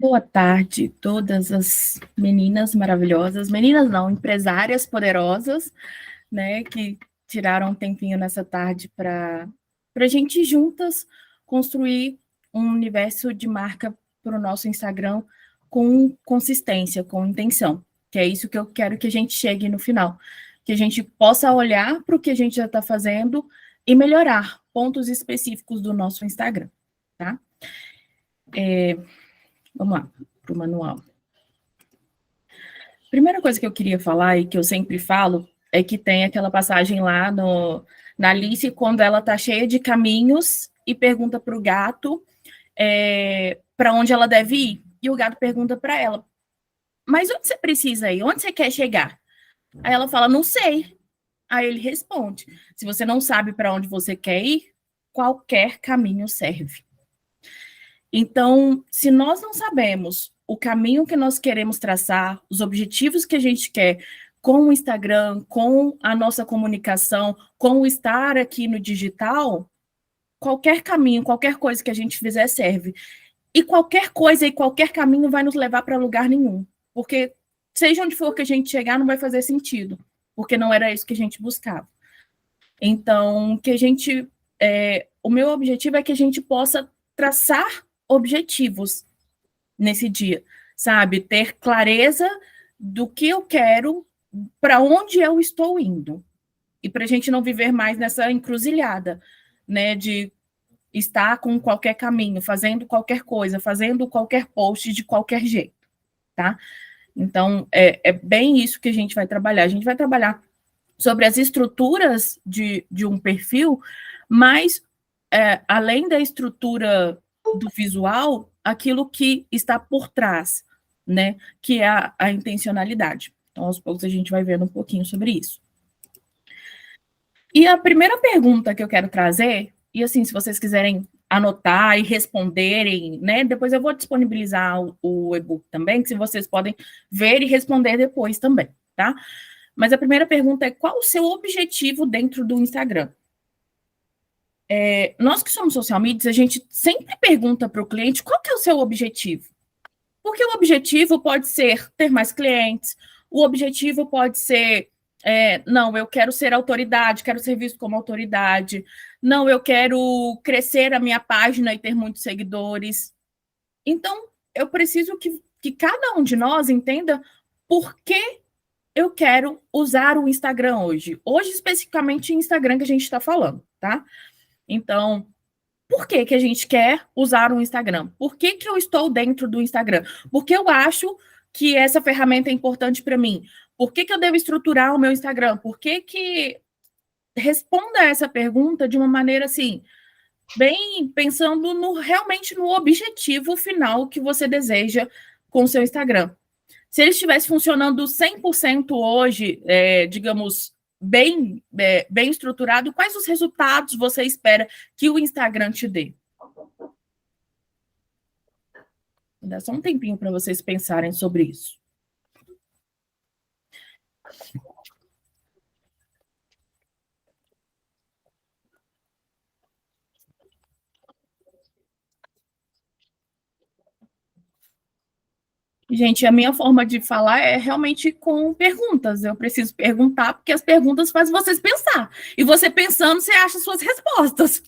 Boa tarde, todas as meninas maravilhosas, meninas não, empresárias poderosas, né, que tiraram um tempinho nessa tarde para a gente juntas construir um universo de marca para o nosso Instagram com consistência, com intenção, que é isso que eu quero que a gente chegue no final, que a gente possa olhar para o que a gente já está fazendo e melhorar pontos específicos do nosso Instagram, tá? Vamos lá, para o manual. Primeira coisa que eu queria falar e que eu sempre falo é que tem aquela passagem lá na Alice, quando ela está cheia de caminhos e pergunta para o gato para onde ela deve ir. E o gato pergunta para ela, mas onde você precisa ir? Onde você quer chegar? Aí ela fala, não sei. Aí ele responde, se você não sabe para onde você quer ir, qualquer caminho serve. Então, se nós não sabemos o caminho que nós queremos traçar, os objetivos que a gente quer com o Instagram, com a nossa comunicação, com o estar aqui no digital, qualquer caminho, qualquer coisa que a gente fizer serve. E qualquer coisa e qualquer caminho vai nos levar para lugar nenhum. Porque seja onde for que a gente chegar, não vai fazer sentido. Porque não era isso que a gente buscava. Então, o meu objetivo é que a gente possa traçar objetivos nesse dia, sabe? Ter clareza do que eu quero, para onde eu estou indo. E para a gente não viver mais nessa encruzilhada, né? De estar com qualquer caminho, fazendo qualquer coisa, fazendo qualquer post de qualquer jeito, tá? Então, é bem isso que a gente vai trabalhar. A gente vai trabalhar sobre as estruturas de um perfil, mas além da estrutura do visual, aquilo que está por trás, né? Que é a intencionalidade. Então, aos poucos, a gente vai vendo um pouquinho sobre isso. E a primeira pergunta que eu quero trazer, e assim, se vocês quiserem anotar e responderem, né? Depois eu vou disponibilizar o e-book também, que vocês podem ver e responder depois também, tá? Mas a primeira pergunta é, qual o seu objetivo dentro do Instagram? Nós que somos social media, a gente sempre pergunta para o cliente qual que é o seu objetivo. Porque o objetivo pode ser ter mais clientes, o objetivo pode ser, não, eu quero ser autoridade, quero ser visto como autoridade, não, eu quero crescer a minha página e ter muitos seguidores. Então, eu preciso que cada um de nós entenda por que eu quero usar o Instagram hoje. Hoje, especificamente, o Instagram que a gente está falando, tá? Então, por que a gente quer usar o Instagram? Por que eu estou dentro do Instagram? Porque eu acho que essa ferramenta é importante para mim. Por que eu devo estruturar o meu Instagram? Por que responda essa pergunta de uma maneira assim, bem pensando realmente no objetivo final que você deseja com o seu Instagram. Se ele estivesse funcionando 100% hoje, digamos, bem estruturado, quais os resultados você espera que o Instagram te dê? Vou dar só um tempinho para vocês pensarem sobre isso. Gente, a minha forma de falar é realmente com perguntas. Eu preciso perguntar, porque as perguntas fazem vocês pensar. E você pensando, você acha suas respostas.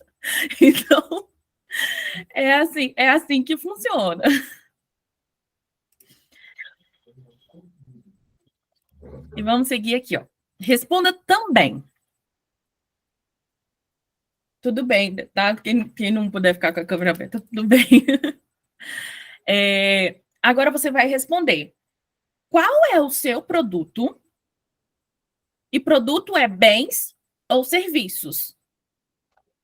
Então, é assim que funciona. E vamos seguir aqui, ó. Responda também. Tudo bem, tá? Quem não puder ficar com a câmera aberta, tudo bem. Agora você vai responder. Qual é o seu produto? E produto é bens ou serviços?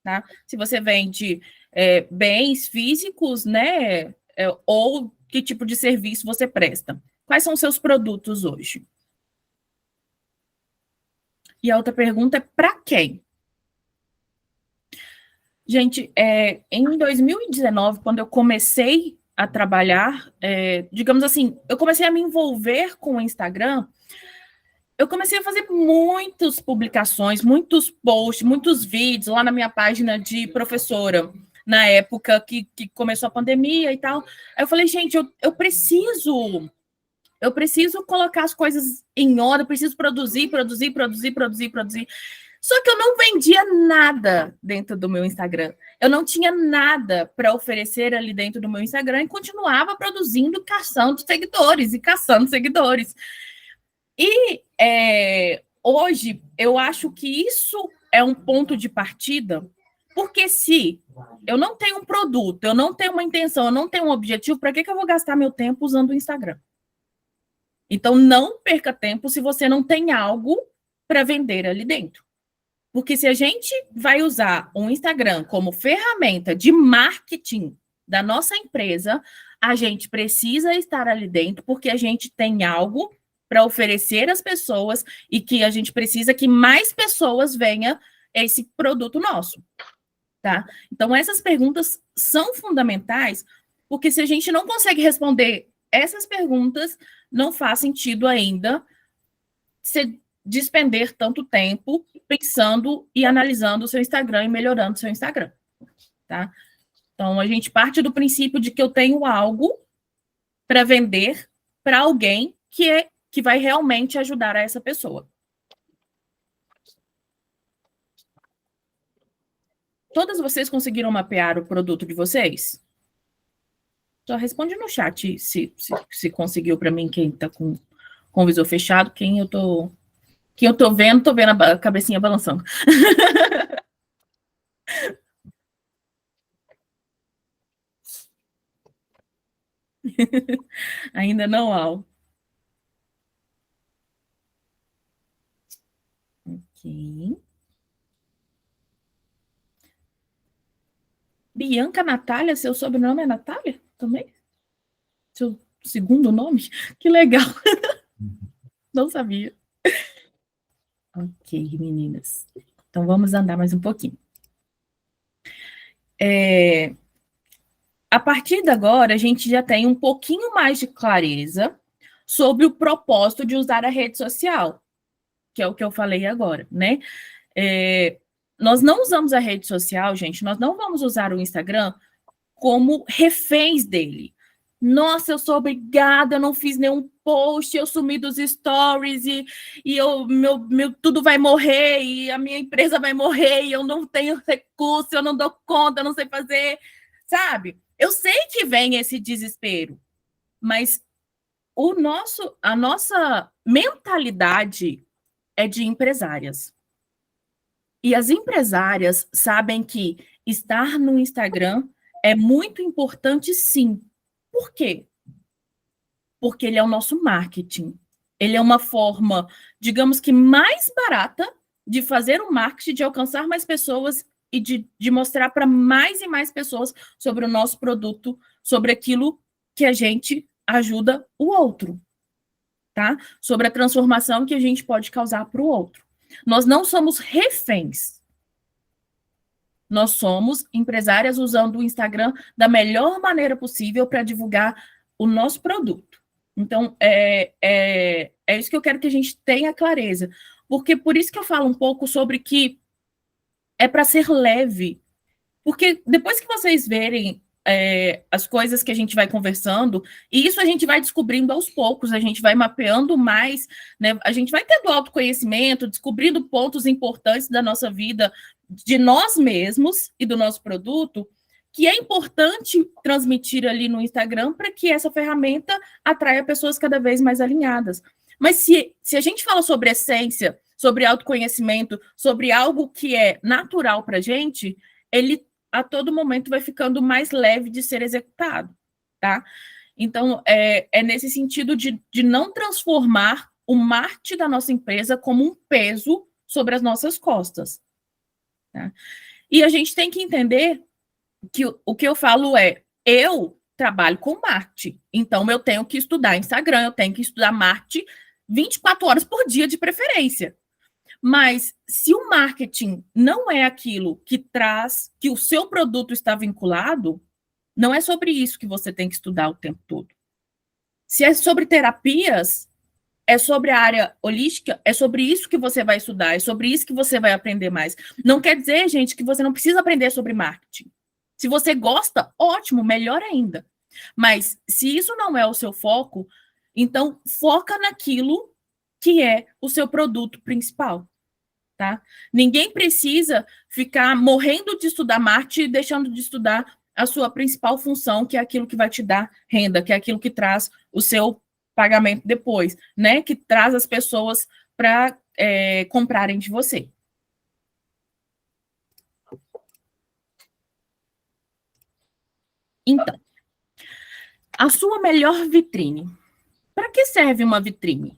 Tá? Se você vende bens físicos, né? Ou que tipo de serviço você presta? Quais são os seus produtos hoje? E a outra pergunta é para quem? Gente, em 2019, quando eu comecei a trabalhar, digamos assim, eu comecei a me envolver com o Instagram, eu comecei a fazer muitas publicações, muitos posts, muitos vídeos lá na minha página de professora. na época que começou a pandemia e tal. Aí eu falei, gente, eu preciso colocar as coisas em ordem, eu preciso produzir. Só que eu não vendia nada dentro do meu Instagram. Eu não tinha nada para oferecer ali dentro do meu Instagram e continuava produzindo, caçando seguidores. E hoje eu acho que isso é um ponto de partida, porque se eu não tenho um produto, eu não tenho uma intenção, eu não tenho um objetivo, para que eu vou gastar meu tempo usando o Instagram? Então, não perca tempo se você não tem algo para vender ali dentro. Porque se a gente vai usar o Instagram como ferramenta de marketing da nossa empresa, a gente precisa estar ali dentro porque a gente tem algo para oferecer às pessoas e que a gente precisa que mais pessoas venham esse produto nosso, tá? Então, essas perguntas são fundamentais, porque se a gente não consegue responder essas perguntas, não faz sentido ainda você despender tanto tempo pensando e analisando o seu Instagram e melhorando o seu Instagram, tá? Então, a gente parte do princípio de que eu tenho algo para vender para alguém que vai realmente ajudar a essa pessoa. Todas vocês conseguiram mapear o produto de vocês? Só responde no chat se conseguiu para mim, quem está com o visor fechado, quem eu tô vendo a cabecinha balançando. Ainda não, Al. Ok. Bianca Natália, seu sobrenome é Natália também? Seu segundo nome? Que legal. Não sabia. Ok, meninas. Então, vamos andar mais um pouquinho. A partir de agora, a gente já tem um pouquinho mais de clareza sobre o propósito de usar a rede social, que é o que eu falei agora, né? Nós não usamos a rede social, gente, nós não vamos usar o Instagram como reféns dele. Nossa, eu sou obrigada, eu não fiz nenhum post, eu sumi dos stories e meu tudo vai morrer e a minha empresa vai morrer e eu não tenho recurso, eu não dou conta, eu não sei fazer, sabe? Eu sei que vem esse desespero, mas a nossa mentalidade é de empresárias. E as empresárias sabem que estar no Instagram é muito importante, sim. Por quê? Porque ele é o nosso marketing. Ele é uma forma, digamos que mais barata de fazer o marketing, de alcançar mais pessoas e de mostrar para mais e mais pessoas sobre o nosso produto, sobre aquilo que a gente ajuda o outro, tá? Sobre a transformação que a gente pode causar para o outro. Nós não somos reféns. Nós somos empresárias usando o Instagram da melhor maneira possível para divulgar o nosso produto. Então, é isso que eu quero que a gente tenha clareza. Porque por isso que eu falo um pouco sobre que é para ser leve. Porque depois que vocês verem as coisas que a gente vai conversando, e isso a gente vai descobrindo aos poucos, a gente vai mapeando mais, né? A gente vai tendo autoconhecimento, descobrindo pontos importantes da nossa vida, de nós mesmos e do nosso produto, que é importante transmitir ali no Instagram para que essa ferramenta atraia pessoas cada vez mais alinhadas. Mas se a gente fala sobre essência, sobre autoconhecimento, sobre algo que é natural para a gente, ele a todo momento vai ficando mais leve de ser executado, tá? Então, é nesse sentido de não transformar o marketing da nossa empresa como um peso sobre as nossas costas. Tá? E a gente tem que entender que o que eu falo eu trabalho com marketing, então eu tenho que estudar Instagram, eu tenho que estudar marketing 24 horas por dia de preferência. Mas se o marketing não é aquilo que traz, que o seu produto está vinculado, não é sobre isso que você tem que estudar o tempo todo. Se é sobre terapias, é sobre a área holística, é sobre isso que você vai estudar, é sobre isso que você vai aprender mais. Não quer dizer, gente, que você não precisa aprender sobre marketing. Se você gosta, ótimo, melhor ainda. Mas se isso não é o seu foco, então foca naquilo que é o seu produto principal, tá? Ninguém precisa ficar morrendo de estudar marketing e deixando de estudar a sua principal função, que é aquilo que vai te dar renda, que é aquilo que traz o seu pagamento depois, né? Que traz as pessoas para comprarem de você. Então, a sua melhor vitrine. Para que serve uma vitrine?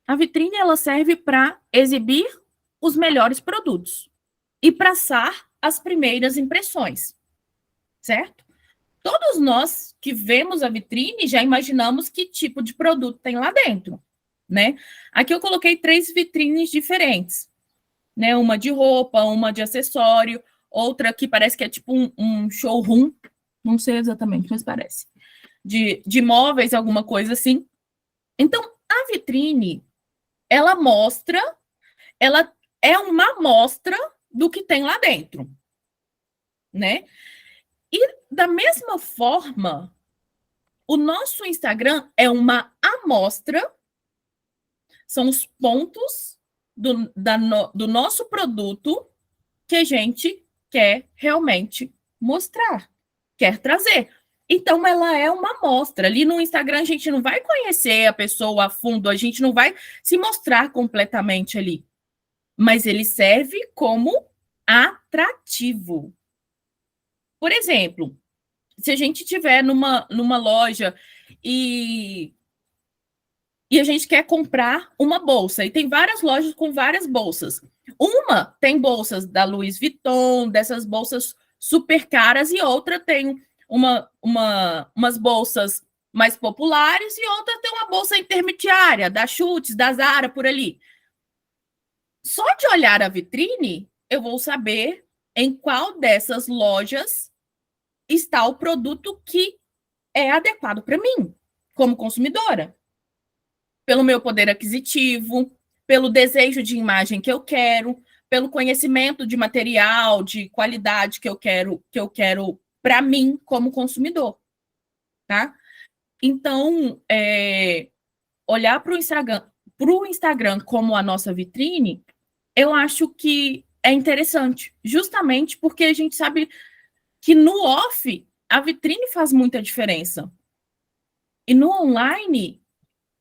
A vitrine ela serve para exibir os melhores produtos e passar as primeiras impressões, certo? Todos nós que vemos a vitrine já imaginamos que tipo de produto tem lá dentro, né? Aqui eu coloquei 3 vitrines diferentes, né? Uma de roupa, uma de acessório, outra que parece que é tipo um showroom, não sei exatamente, mas parece, de móveis, alguma coisa assim. Então, a vitrine, ela mostra, ela é uma amostra do que tem lá dentro, né? E da mesma forma, o nosso Instagram é uma amostra, são os pontos do nosso produto que a gente quer realmente mostrar, quer trazer. Então, ela é uma amostra. Ali no Instagram, a gente não vai conhecer a pessoa a fundo, a gente não vai se mostrar completamente ali. Mas ele serve como atrativo. Por exemplo, se a gente tiver numa loja e a gente quer comprar uma bolsa, e tem várias lojas com várias bolsas. Uma tem bolsas da Louis Vuitton, dessas bolsas super caras, e outra tem umas bolsas mais populares, e outra tem uma bolsa intermediária, da Schutz, da Zara, por ali. Só de olhar a vitrine, eu vou saber em qual dessas lojas está o produto que é adequado para mim, como consumidora. Pelo meu poder aquisitivo, pelo desejo de imagem que eu quero, pelo conhecimento de material, de qualidade que eu quero para mim como consumidor, tá? Então, olhar para o Instagram como a nossa vitrine, eu acho que é interessante, justamente porque a gente sabe que no off a vitrine faz muita diferença. E no online,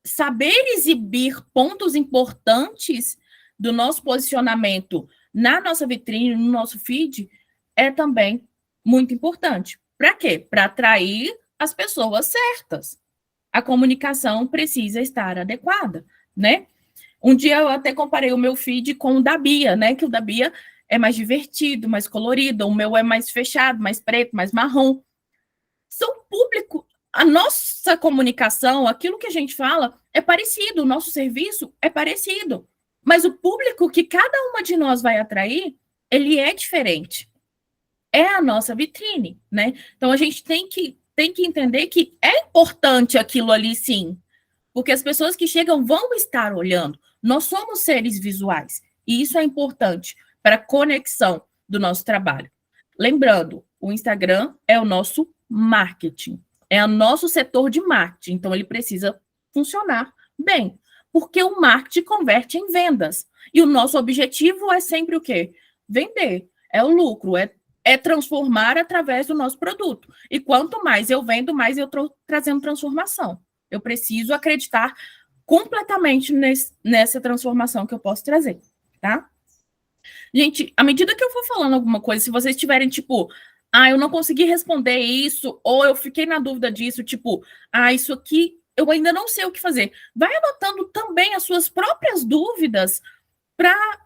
saber exibir pontos importantes do nosso posicionamento na nossa vitrine, no nosso feed, é também muito importante. Para quê? Para atrair as pessoas certas. A comunicação precisa estar adequada, né? Um dia eu até comparei o meu feed com o da Bia, né? Que o da Bia é mais divertido, mais colorido, o meu é mais fechado, mais preto, mais marrom. São público. A nossa comunicação, aquilo que a gente fala, é parecido, o nosso serviço é parecido. Mas o público que cada uma de nós vai atrair, ele é diferente. É a nossa vitrine, né? Então a gente tem que entender que é importante aquilo ali, sim. Porque as pessoas que chegam vão estar olhando. Nós somos seres visuais. E isso é importante para a conexão do nosso trabalho. Lembrando, o Instagram é o nosso marketing. É o nosso setor de marketing. Então, ele precisa funcionar bem. Porque o marketing converte em vendas. E o nosso objetivo é sempre o quê? Vender. É o lucro. É transformar através do nosso produto. E quanto mais eu vendo, mais eu estou trazendo transformação. Eu preciso acreditar completamente nessa transformação que eu posso trazer, tá? Gente, à medida que eu for falando alguma coisa, se vocês tiverem, tipo, eu não consegui responder isso, ou eu fiquei na dúvida disso, tipo, isso aqui eu ainda não sei o que fazer. Vai anotando também as suas próprias dúvidas para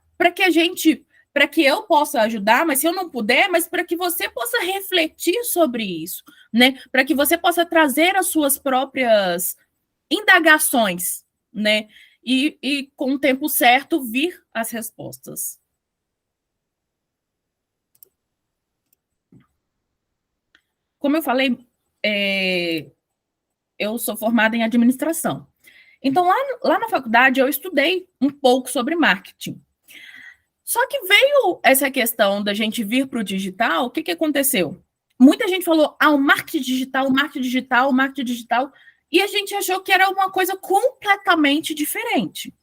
que eu possa ajudar, mas se eu não puder, mas para que você possa refletir sobre isso, né? Para que você possa trazer as suas próprias indagações, né? E com o tempo certo vir as respostas. Como eu falei, eu sou formada em administração. Então, lá na faculdade, eu estudei um pouco sobre marketing. Só que veio essa questão da gente vir para o digital, o que, que aconteceu? Muita gente falou, o marketing digital, o marketing digital, o marketing digital, e a gente achou que era uma coisa completamente diferente.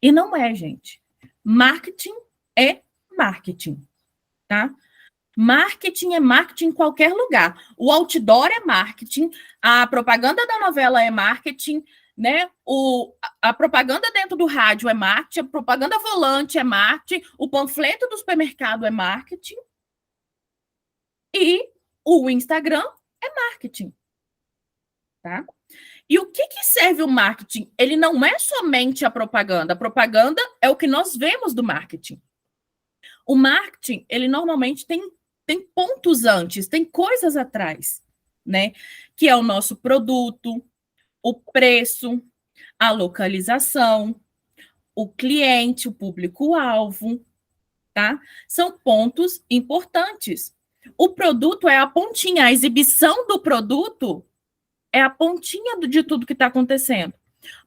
E não é, gente. Marketing é marketing, tá? Marketing é marketing em qualquer lugar. O outdoor é marketing, a propaganda da novela é marketing, né? A propaganda dentro do rádio é marketing, a propaganda volante é marketing, o panfleto do supermercado é marketing e o Instagram é marketing, tá? E o que serve o marketing? Ele não é somente a propaganda é o que nós vemos do marketing. O marketing, ele normalmente tem pontos antes, tem coisas atrás, né? Que é o nosso produto, o preço, a localização, o cliente, o público-alvo, tá? São pontos importantes. O produto é a pontinha, a exibição do produto é a pontinha de tudo que está acontecendo.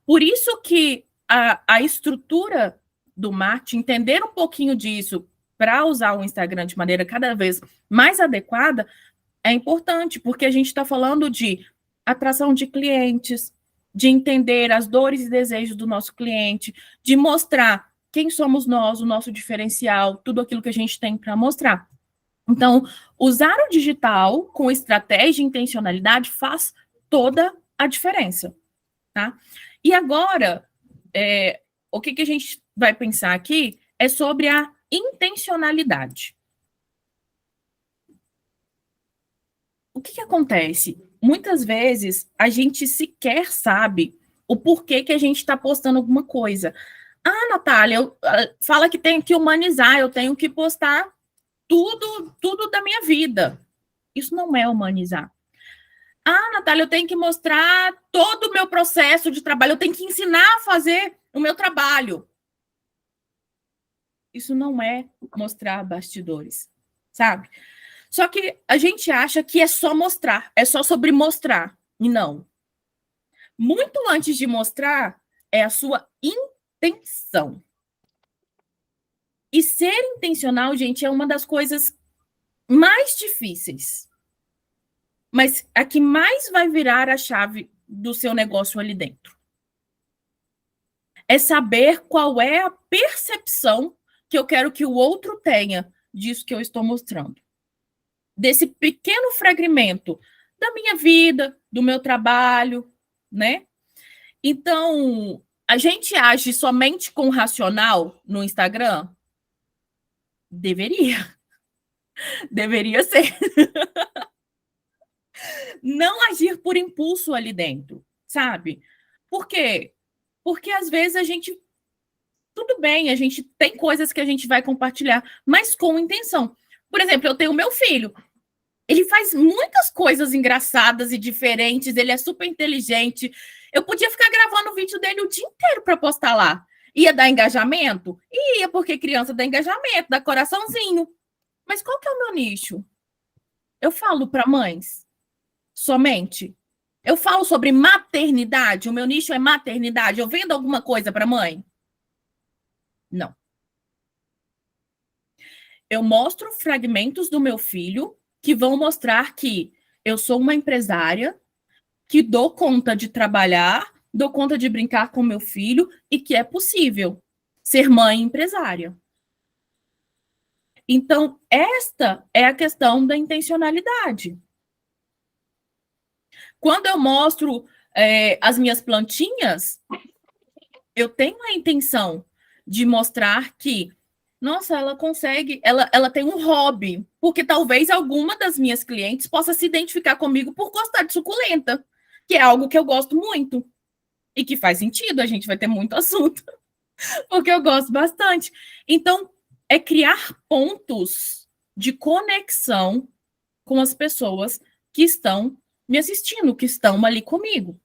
Por isso que a estrutura do marketing, entender um pouquinho disso para usar o Instagram de maneira cada vez mais adequada, é importante, porque a gente está falando de atração de clientes, de entender as dores e desejos do nosso cliente, de mostrar quem somos nós, o nosso diferencial, tudo aquilo que a gente tem para mostrar. Então, usar o digital com estratégia e intencionalidade faz toda a diferença, tá? E agora, o que a gente vai pensar aqui é sobre a intencionalidade. O que acontece? Muitas vezes a gente sequer sabe o porquê que a gente está postando alguma coisa. Natália, fala que tem que humanizar, eu tenho que postar tudo da minha vida. Isso não é humanizar. Natália, eu tenho que mostrar todo o meu processo de trabalho, eu tenho que ensinar a fazer o meu trabalho. Isso não é mostrar bastidores, sabe? Só que a gente acha que é só mostrar, é só sobre mostrar. E não. Muito antes de mostrar, é a sua intenção. E ser intencional, gente, é uma das coisas mais difíceis. Mas a que mais vai virar a chave do seu negócio ali dentro. É saber qual é a percepção que eu quero que o outro tenha disso que eu estou mostrando. Desse pequeno fragmento da minha vida, do meu trabalho, né? Então, a gente age somente com o racional no Instagram? Deveria. Deveria ser. Não agir por impulso ali dentro, sabe? Por quê? Porque às vezes a gente... Tudo bem, a gente tem coisas que a gente vai compartilhar, mas com intenção. Por exemplo, eu tenho meu filho. Ele faz muitas coisas engraçadas e diferentes, ele é super inteligente. Eu podia ficar gravando o vídeo dele o dia inteiro para postar lá. Ia dar engajamento? Ia, porque criança dá engajamento, dá coraçãozinho. Mas qual que é o meu nicho? Eu falo para mães somente. Eu falo sobre maternidade, o meu nicho é maternidade. Eu vendo alguma coisa para mãe? Não. Eu mostro fragmentos do meu filho que vão mostrar que eu sou uma empresária, que dou conta de trabalhar, dou conta de brincar com meu filho e que é possível ser mãe empresária. Então, esta é a questão da intencionalidade. Quando eu mostro as minhas plantinhas, eu tenho a intenção de mostrar que, nossa, ela consegue, ela tem um hobby, porque talvez alguma das minhas clientes possa se identificar comigo por gostar de suculenta, que é algo que eu gosto muito e que faz sentido, a gente vai ter muito assunto, porque eu gosto bastante. Então, é criar pontos de conexão com as pessoas que estão me assistindo, que estão ali comigo,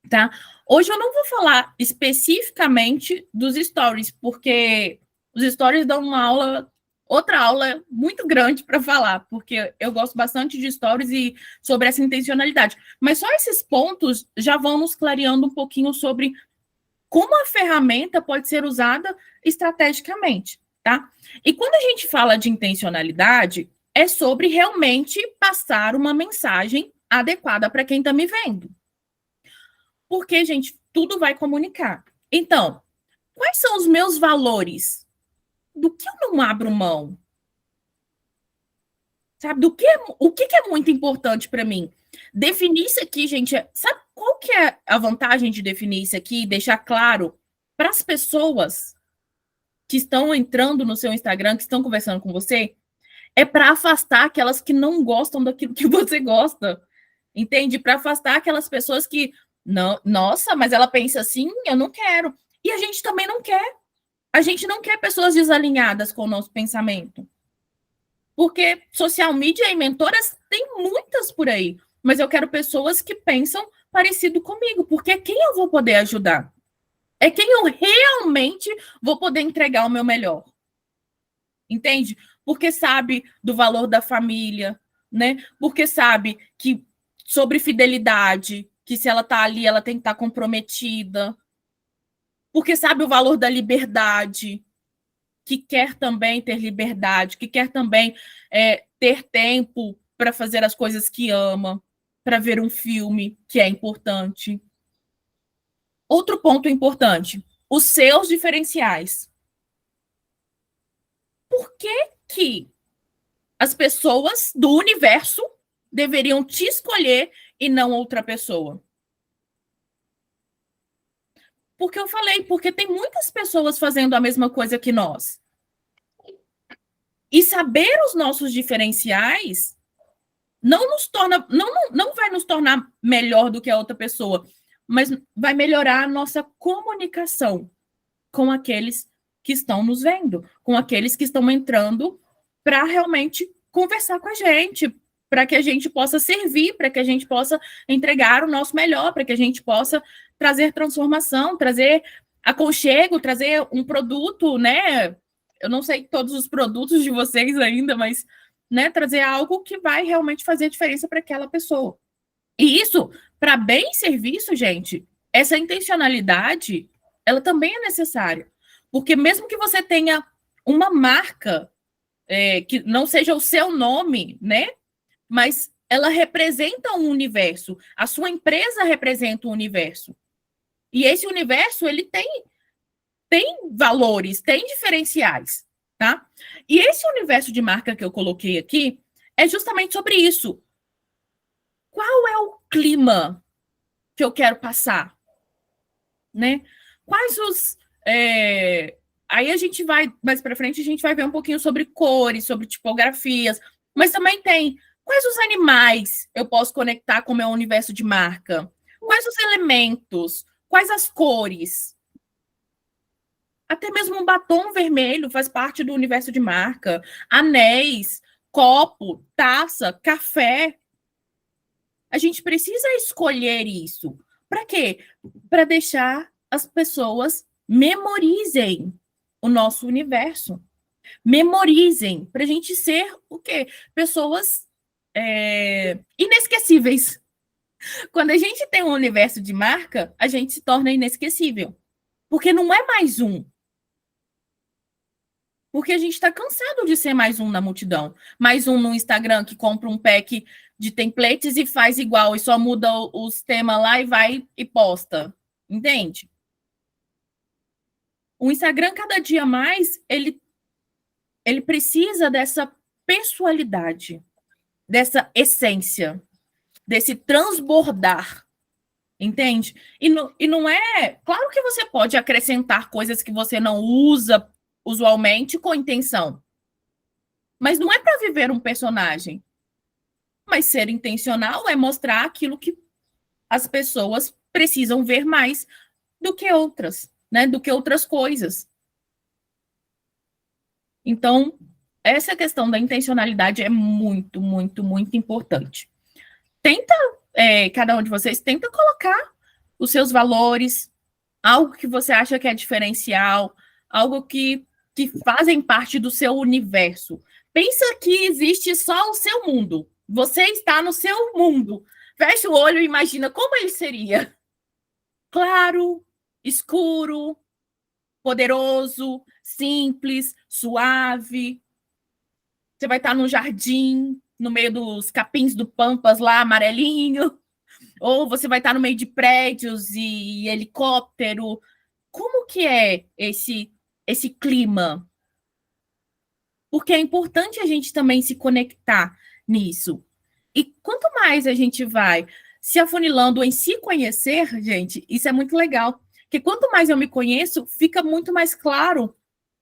tá? Hoje eu não vou falar especificamente dos stories, porque os stories dão outra aula muito grande para falar, porque eu gosto bastante de stories e sobre essa intencionalidade. Mas só esses pontos já vão nos clareando um pouquinho sobre como a ferramenta pode ser usada estrategicamente. tá? E quando a gente fala de intencionalidade, é sobre realmente passar uma mensagem adequada para quem está me vendo. Porque, gente, tudo vai comunicar. Então, quais são os meus valores? Do que eu não abro mão? Sabe? O que é muito importante para mim? Definir isso aqui, gente. Sabe qual que é a vantagem de definir isso aqui? Deixar claro para as pessoas que estão entrando no seu Instagram, que estão conversando com você, é para afastar aquelas que não gostam daquilo que você gosta. Entende? Para afastar aquelas pessoas que, não, nossa, mas ela pensa assim, eu não quero. E a gente também não quer. A gente não quer pessoas desalinhadas com o nosso pensamento. Porque social media e mentoras tem muitas por aí. Mas eu quero pessoas que pensam parecido comigo, porque é quem eu vou poder ajudar. É quem eu realmente vou poder entregar o meu melhor. Entende? Porque sabe do valor da família, né? Porque sabe que sobre fidelidade, que se ela tá ali, ela tem que estar comprometida. Porque sabe o valor da liberdade, que quer também ter liberdade, que quer também ter tempo para fazer as coisas que ama, para ver um filme que é importante. Outro ponto importante, os seus diferenciais. Por que as pessoas do universo deveriam te escolher e não outra pessoa? Porque eu falei, porque tem muitas pessoas fazendo a mesma coisa que nós. E saber os nossos diferenciais não nos torna, não vai nos tornar melhor do que a outra pessoa, mas vai melhorar a nossa comunicação com aqueles que estão nos vendo, com aqueles que estão entrando para realmente conversar com a gente, para que a gente possa servir, para que a gente possa entregar o nosso melhor, para que a gente possa trazer transformação, trazer aconchego, trazer um produto, né? Eu não sei todos os produtos de vocês ainda, mas né, trazer algo que vai realmente fazer diferença para aquela pessoa. E isso, para bem serviço, gente, essa intencionalidade, ela também é necessária. Porque mesmo que você tenha uma marca que não seja o seu nome, né? Mas ela representa um universo. A sua empresa representa um universo. E esse universo, ele tem valores, tem diferenciais, tá? E esse universo de marca que eu coloquei aqui é justamente sobre isso. Qual é o clima que eu quero passar? Né? Quais os... Aí a gente vai, mais para frente, a gente vai ver um pouquinho sobre cores, sobre tipografias, mas também tem quais os animais eu posso conectar com o meu universo de marca? Quais os elementos? Quais as cores? Até mesmo um batom vermelho faz parte do universo de marca. Anéis, copo, taça, café. A gente precisa escolher isso. Para quê? Para deixar as pessoas memorizem o nosso universo. Memorizem, para a gente ser o quê? Pessoas inesquecíveis. Quando a gente tem um universo de marca, a gente se torna inesquecível. Porque não é mais um. Porque a gente está cansado de ser mais um na multidão. Mais um no Instagram que compra um pack de templates e faz igual, e só muda os temas lá e vai e posta. Entende? O Instagram, cada dia mais, ele precisa dessa pessoalidade, dessa essência, desse transbordar. Entende? E não é. Claro que você pode acrescentar coisas que você não usa usualmente com intenção. Mas não é para viver um personagem. Mas ser intencional é mostrar aquilo que as pessoas precisam ver mais do que outras, né? Do que outras coisas. Então, essa questão da intencionalidade é muito, muito, muito importante. Tenta, cada um de vocês, tenta colocar os seus valores, algo que você acha que é diferencial, algo que fazem parte do seu universo. Pensa que existe só o seu mundo. Você está no seu mundo. Fecha o olho e imagina como ele seria. Claro, escuro, poderoso, simples, suave. Você vai estar no jardim, no meio dos capins do Pampas lá, amarelinho. Ou você vai estar no meio de prédios e helicóptero. Como que é esse clima? Porque é importante a gente também se conectar nisso. E quanto mais a gente vai se afunilando em se conhecer, gente, isso é muito legal. Porque quanto mais eu me conheço, fica muito mais claro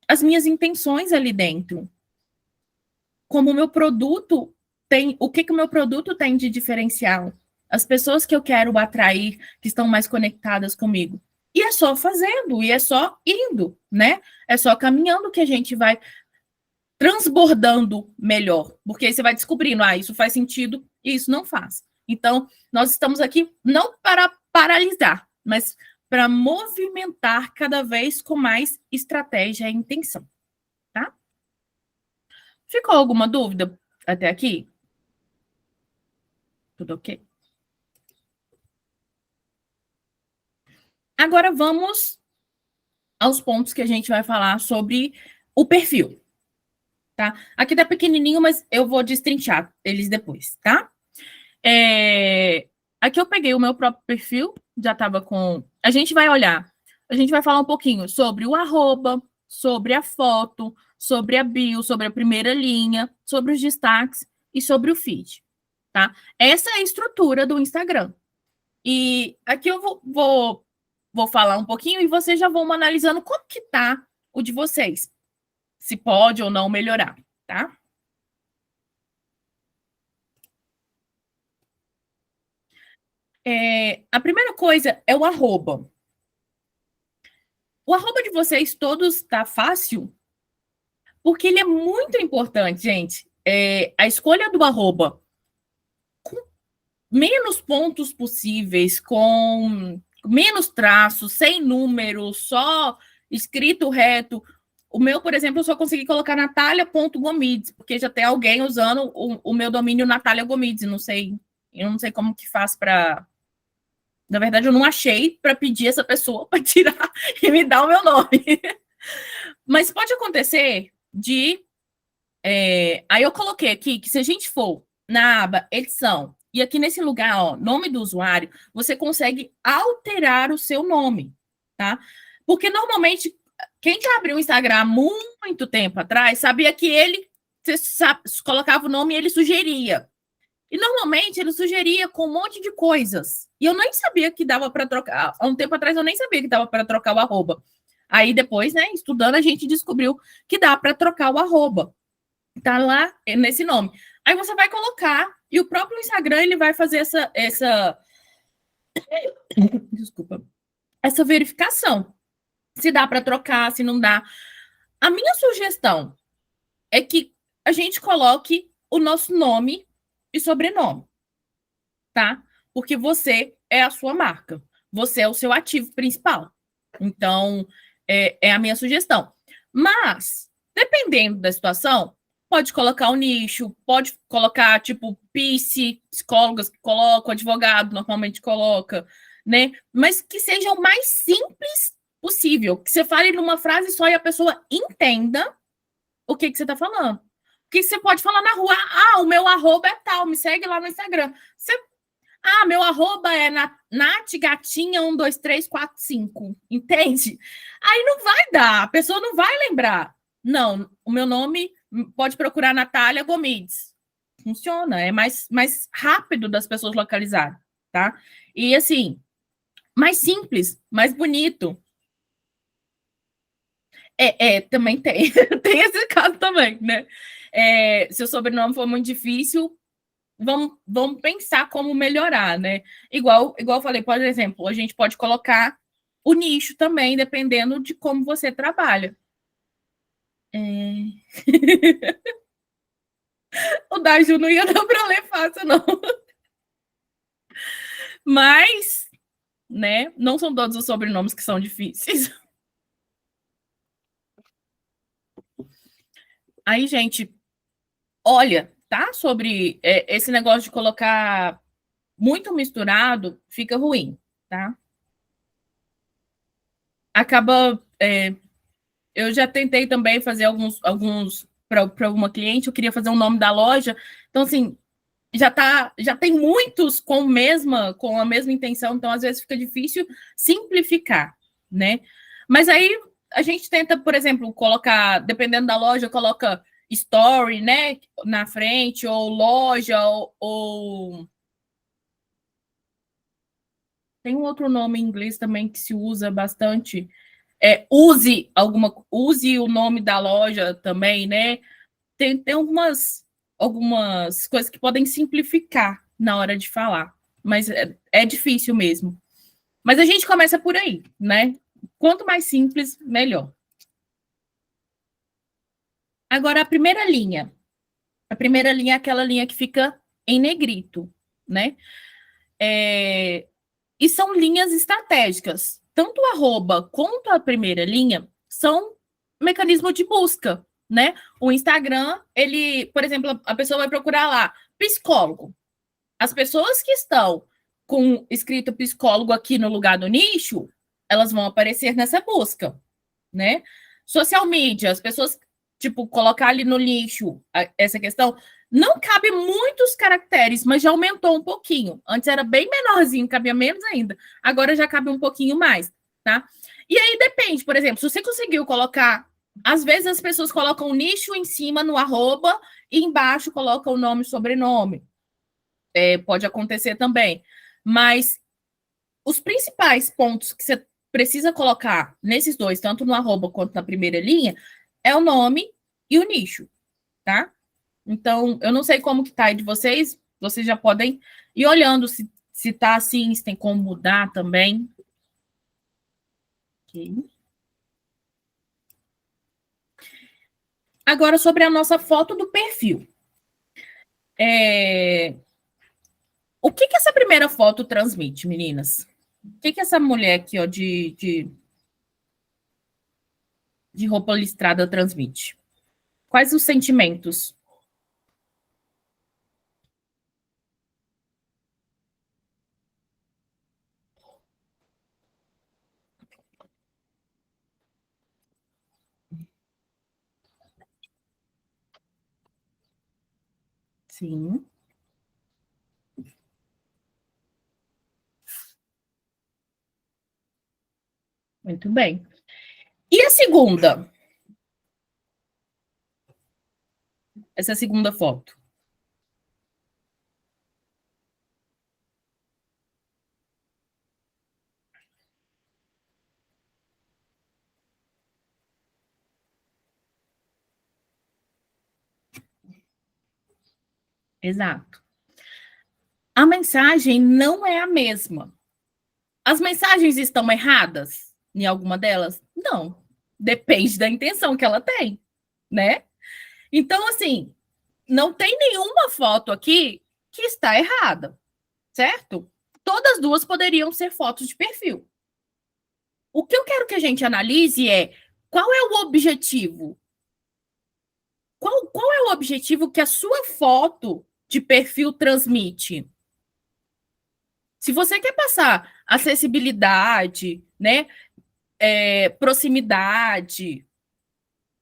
as minhas intenções ali dentro. Como o meu produto tem, o que o meu produto tem de diferencial? As pessoas que eu quero atrair, que estão mais conectadas comigo. E é só fazendo, e é só indo, né? É só caminhando que a gente vai transbordando melhor, porque aí você vai descobrindo, isso faz sentido e isso não faz. Então, nós estamos aqui não para paralisar, mas para movimentar cada vez com mais estratégia e intenção, tá? Ficou alguma dúvida até aqui? Tudo ok? Agora vamos aos pontos que a gente vai falar sobre o perfil, tá? Aqui tá pequenininho, mas eu vou destrinchar eles depois, tá? Aqui eu peguei o meu próprio perfil, já estava com. A gente vai olhar, a gente vai falar um pouquinho sobre o arroba, sobre a foto, sobre a bio, sobre a primeira linha, sobre os destaques e sobre o feed, tá? Essa é a estrutura do Instagram. E aqui eu vou falar um pouquinho e vocês já vão analisando como que tá o de vocês, se pode ou não melhorar, tá? A primeira coisa é o arroba. O arroba de vocês todos tá fácil? Porque ele é muito importante, gente. A escolha do arroba com menos pontos possíveis, com menos traços, sem número, só escrito reto. O meu, por exemplo, eu só consegui colocar natalia.gomides, porque já tem alguém usando o meu domínio Natália Gomides. Eu não sei como que faz para. Na verdade, eu não achei para pedir essa pessoa para tirar e me dar o meu nome. Mas pode acontecer de. Aí eu coloquei aqui que se a gente for na aba edição e aqui nesse lugar, ó, nome do usuário, você consegue alterar o seu nome, tá? Porque normalmente quem já abriu o Instagram há muito tempo atrás sabia que você colocava o nome e ele sugeria. E normalmente ele sugeria com um monte de coisas. E eu nem sabia que dava para trocar. Há um tempo atrás eu nem sabia que dava para trocar o arroba. Aí depois, né, estudando, a gente descobriu que dá para trocar o arroba. Tá lá nesse nome. Aí você vai colocar e o próprio Instagram ele vai fazer desculpa, essa verificação. Se dá para trocar, se não dá. A minha sugestão é que a gente coloque o nosso nome e sobrenome, tá? Porque você é a sua marca. Você é o seu ativo principal. Então, é a minha sugestão. Mas, dependendo da situação, pode colocar o nicho, pode colocar, tipo, psicólogas que colocam, advogado normalmente coloca, né? Mas que seja o mais simples possível. Que você fale numa frase só e a pessoa entenda o que você está falando. Porque você pode falar na rua, o meu arroba é tal, me segue lá no Instagram. Meu arroba é natgatinha12345, entende? Aí não vai dar, a pessoa não vai lembrar. Não, o meu nome pode procurar Natália Gomides. Funciona, é mais rápido das pessoas localizarem, tá? E assim, mais simples, mais bonito. Também tem. Tem esse caso também, né? Se o sobrenome for muito difícil, vamos pensar como melhorar, né? Igual eu falei, por exemplo, a gente pode colocar o nicho também, dependendo de como você trabalha. O da Ju não ia dar para ler fácil, não. Mas, né, não são todos os sobrenomes que são difíceis. Aí, gente, olha, tá? Sobre esse negócio de colocar muito misturado, fica ruim, tá? Acaba Eu já tentei também fazer alguns para uma cliente, eu queria fazer o nome da loja. Então, assim, já tem muitos com a mesma intenção, então às vezes fica difícil simplificar, né? Mas aí a gente tenta, por exemplo, colocar, dependendo da loja, coloca story, né, na frente, ou loja, ou... Tem um outro nome em inglês também que se usa bastante. Use o nome da loja também, né? Tem algumas coisas que podem simplificar na hora de falar, mas é difícil mesmo. Mas a gente começa por aí, né? Quanto mais simples, melhor. Agora, a primeira linha. A primeira linha é aquela linha que fica em negrito, né? E são linhas estratégicas. Tanto o arroba quanto a primeira linha são mecanismo de busca, né? O Instagram, ele, por exemplo, a pessoa vai procurar lá, psicólogo. As pessoas que estão com escrito psicólogo aqui no lugar do nicho, elas vão aparecer nessa busca, né? Social media, as pessoas, tipo, colocar ali no nicho essa questão, não cabe muitos caracteres, mas já aumentou um pouquinho. Antes era bem menorzinho, cabia menos ainda. Agora já cabe um pouquinho mais, tá? E aí depende, por exemplo, se você conseguiu colocar. Às vezes as pessoas colocam o nicho em cima no arroba e embaixo colocam o nome e sobrenome. Pode acontecer também. Mas os principais pontos que você precisa colocar nesses dois, tanto no arroba quanto na primeira linha, é o nome e o nicho, tá? Então, eu não sei como que tá aí de vocês já podem ir olhando se tá assim, se tem como mudar também. Okay. Agora, sobre a nossa foto do perfil. O que essa primeira foto transmite, meninas? O que essa mulher aqui, ó, de roupa listrada transmite? Quais os sentimentos? Sim, muito bem. E a segunda? Essa segunda foto. Exato. A mensagem não é a mesma. As mensagens estão erradas em alguma delas? Não. Depende da intenção que ela tem, né? Então, assim, não tem nenhuma foto aqui que está errada, certo? Todas duas poderiam ser fotos de perfil. O que eu quero que a gente analise é qual é o objetivo? Qual é o objetivo que a sua foto de perfil transmite? Se você quer passar acessibilidade, né, proximidade,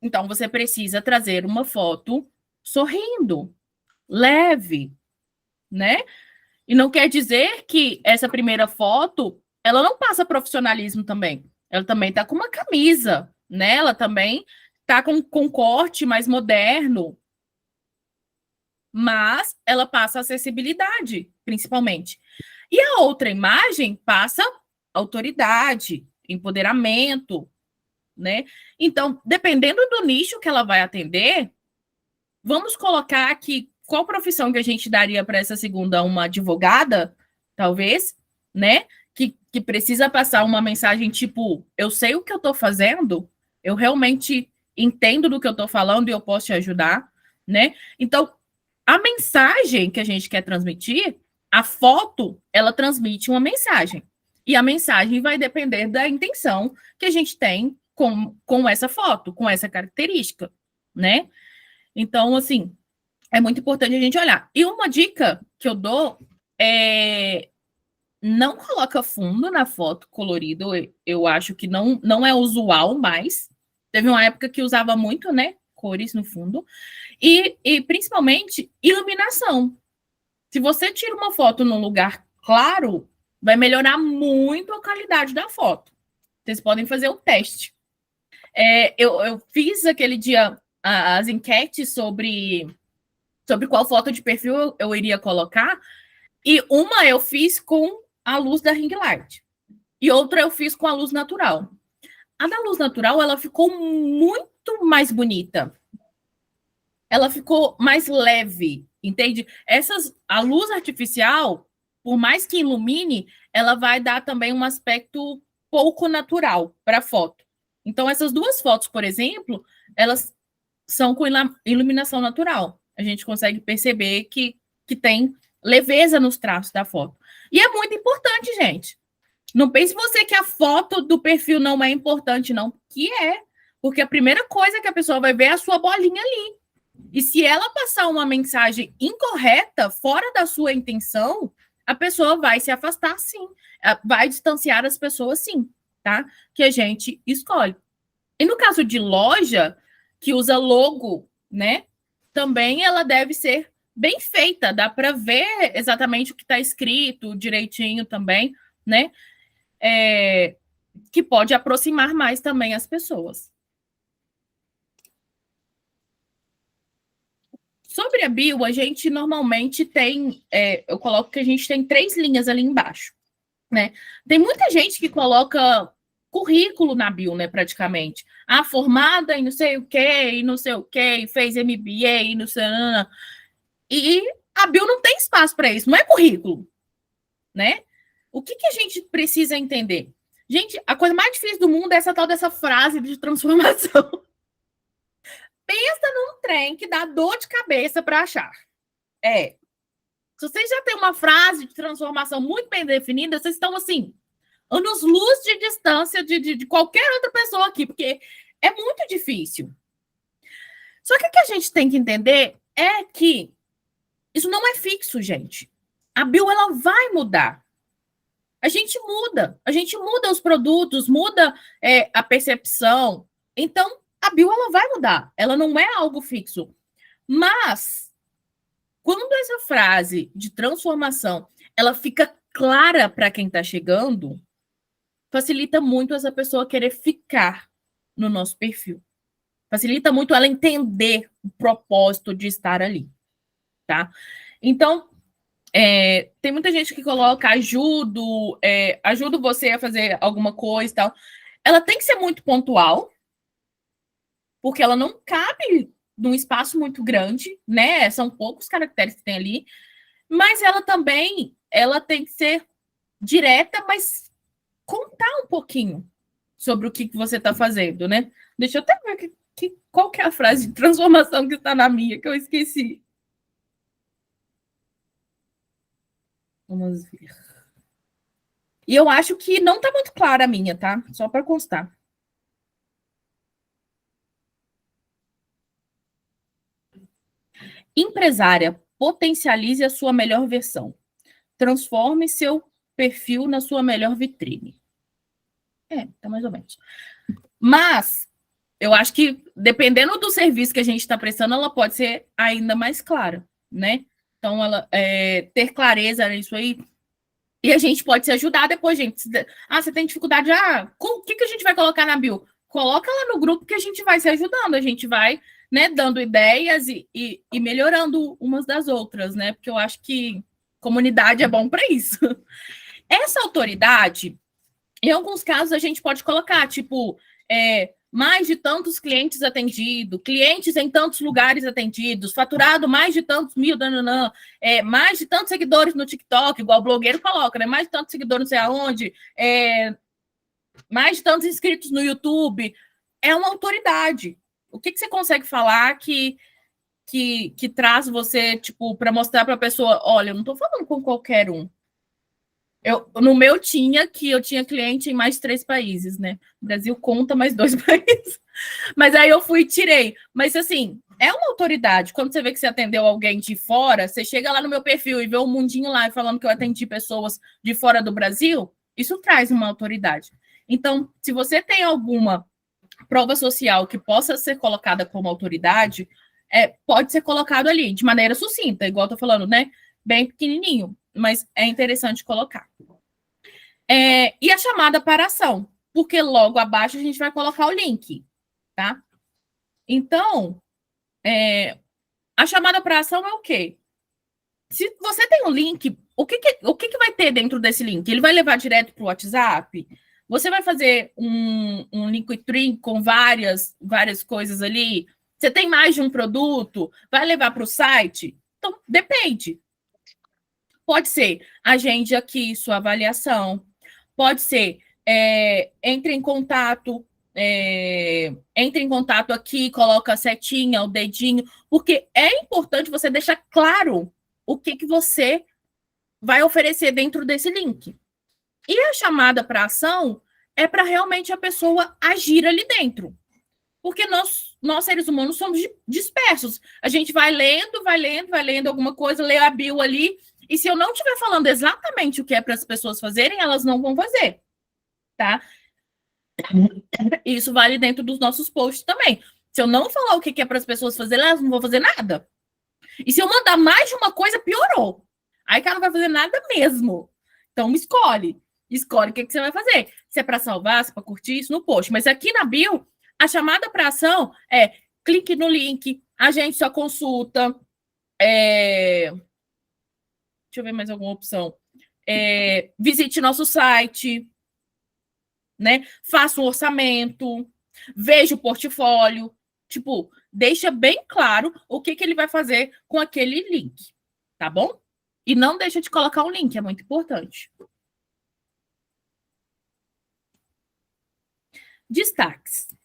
então você precisa trazer uma foto sorrindo, leve, né? E não quer dizer que essa primeira foto ela não passa profissionalismo também. Ela também está com uma camisa, né? Ela também está com corte mais moderno, mas ela passa acessibilidade, principalmente. E a outra imagem passa autoridade, empoderamento, né? Então, dependendo do nicho que ela vai atender, vamos colocar aqui qual profissão que a gente daria para essa segunda, uma advogada, talvez, né? Que precisa passar uma mensagem tipo, eu sei o que eu estou fazendo, eu realmente entendo do que eu estou falando e eu posso te ajudar, né? Então, a mensagem que a gente quer transmitir, a foto, ela transmite uma mensagem. E a mensagem vai depender da intenção que a gente tem com essa foto, com essa característica, né? Então, assim, é muito importante a gente olhar. E uma dica que eu dou é não coloca fundo na foto colorido, eu acho que não é usual mais, Teve uma época que usava muito, né? Cores no fundo. E principalmente iluminação. Se você tira uma foto num lugar claro, vai melhorar muito a qualidade da foto. Vocês podem fazer o teste. Eu fiz aquele dia as enquetes sobre qual foto de perfil eu iria colocar, e uma eu fiz com a luz da ring light, e outra eu fiz com a luz natural. A da luz natural, ela ficou muito mais bonita. Ela ficou mais leve, entende? A luz artificial, por mais que ilumine, ela vai dar também um aspecto pouco natural para a foto. Então, essas duas fotos, por exemplo, elas são com iluminação natural. A gente consegue perceber que tem leveza nos traços da foto. E é muito importante, gente. Não pense você que a foto do perfil não é importante, não. Que é. Porque a primeira coisa que a pessoa vai ver é a sua bolinha ali. E se ela passar uma mensagem incorreta, fora da sua intenção, a pessoa vai se afastar, sim. Vai distanciar as pessoas, sim, tá? Que a gente escolhe. E no caso de loja, que usa logo, né? Também ela deve ser bem feita. Dá para ver exatamente o que está escrito direitinho também, né? Que pode aproximar mais também as pessoas. Sobre a bio, a gente normalmente tem, eu coloco que a gente tem 3 linhas ali embaixo, né? Tem muita gente que coloca currículo na bio, né, praticamente. Formada em não sei o quê, e não sei o quê, e fez MBA, e não sei... E a bio não tem espaço para isso, não é currículo, né? O que a gente precisa entender? Gente, a coisa mais difícil do mundo é essa tal dessa frase de transformação. Pensa num trem que dá dor de cabeça para achar. Se vocês já têm uma frase de transformação muito bem definida, vocês estão assim, anos-luz de distância de qualquer outra pessoa aqui, porque é muito difícil. Só que o que a gente tem que entender é que isso não é fixo, gente. A bio, ela vai mudar. A gente muda os produtos, muda a percepção. Então, a bio, ela vai mudar. Ela não é algo fixo. Mas, quando essa frase de transformação, ela fica clara para quem está chegando, facilita muito essa pessoa querer ficar no nosso perfil. Facilita muito ela entender o propósito de estar ali, tá? Então, tem muita gente que coloca ajudo você a fazer alguma coisa e tal. Ela tem que ser muito pontual, porque ela não cabe num espaço muito grande, né? São poucos caracteres que tem ali, mas ela também tem que ser direta, mas contar um pouquinho sobre o que você está fazendo, né? Deixa eu até ver qual que é a frase de transformação que está na minha, que eu esqueci. Vamos ver. E eu acho que não está muito clara a minha, tá? Só para constar. Empresária, potencialize a sua melhor versão. Transforme seu perfil na sua melhor vitrine. Tá mais ou menos. Mas eu acho que, dependendo do serviço que a gente está prestando, ela pode ser ainda mais clara, né? Então, ela ter clareza nisso aí. E a gente pode se ajudar depois, gente. Você tem dificuldade? O que a gente vai colocar na bio? Coloca lá no grupo que a gente vai se ajudando. A gente vai, né, dando ideias e melhorando umas das outras, né? Porque eu acho que comunidade é bom para isso. Essa autoridade, em alguns casos, a gente pode colocar, tipo, mais de tantos clientes atendidos, clientes em tantos lugares atendidos, faturado mais de tantos mil, mais de tantos seguidores no TikTok, igual o blogueiro coloca, né? Mais de tantos seguidores não sei aonde, mais de tantos inscritos no YouTube. É uma autoridade. O que você consegue falar que traz você, tipo, para mostrar para a pessoa, olha, eu não estou falando com qualquer um. No meu eu tinha cliente em mais de 3 países, né? O Brasil conta mais 2 países. Mas aí eu fui e tirei. Mas, assim, é uma autoridade. Quando você vê que você atendeu alguém de fora, você chega lá no meu perfil e vê um mundinho lá falando que eu atendi pessoas de fora do Brasil, isso traz uma autoridade. Então, se você tem alguma prova social que possa ser colocada como autoridade, pode ser colocado ali de maneira sucinta, igual eu tô falando, né? Bem pequenininho, mas é interessante colocar. E a chamada para ação, porque logo abaixo a gente vai colocar o link, tá? Então, a chamada para ação é o quê? Se você tem um link, o que vai ter dentro desse link? Ele vai levar direto para o WhatsApp? Você vai fazer um Linktree com várias coisas ali? Você tem mais de um produto? Vai levar para o site? Então, depende. Pode ser, agende aqui sua avaliação. Pode ser, entre em contato aqui, coloca a setinha, o dedinho, porque é importante você deixar claro o que você vai oferecer dentro desse link. E a chamada para ação é para realmente a pessoa agir ali dentro. Porque nós seres humanos somos dispersos. A gente vai lendo alguma coisa, lê a bio ali, e se eu não estiver falando exatamente o que é para as pessoas fazerem, elas não vão fazer, tá? Isso vale dentro dos nossos posts também. Se eu não falar o que é para as pessoas fazerem, elas não vão fazer nada. E se eu mandar mais de uma coisa, piorou. Aí que ela não vai fazer nada mesmo. Então, escolhe o que você vai fazer. Se é para salvar, se é para curtir isso no post. Mas aqui na bio, a chamada para ação é clique no link, agende sua consulta, deixa eu ver mais alguma opção. Visite nosso site, né? Faça um orçamento, veja o portfólio. Tipo, deixa bem claro o que ele vai fazer com aquele link, tá bom? E não deixa de colocar um link, é muito importante. Destaques.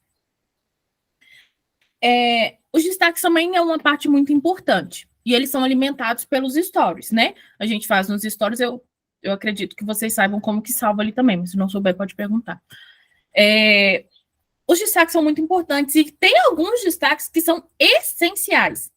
Os destaques também é uma parte muito importante. E eles são alimentados pelos stories, né? A gente faz nos stories, eu acredito que vocês saibam como que salva ali também, mas se não souber, pode perguntar. Os destaques são muito importantes e tem alguns destaques que são essenciais.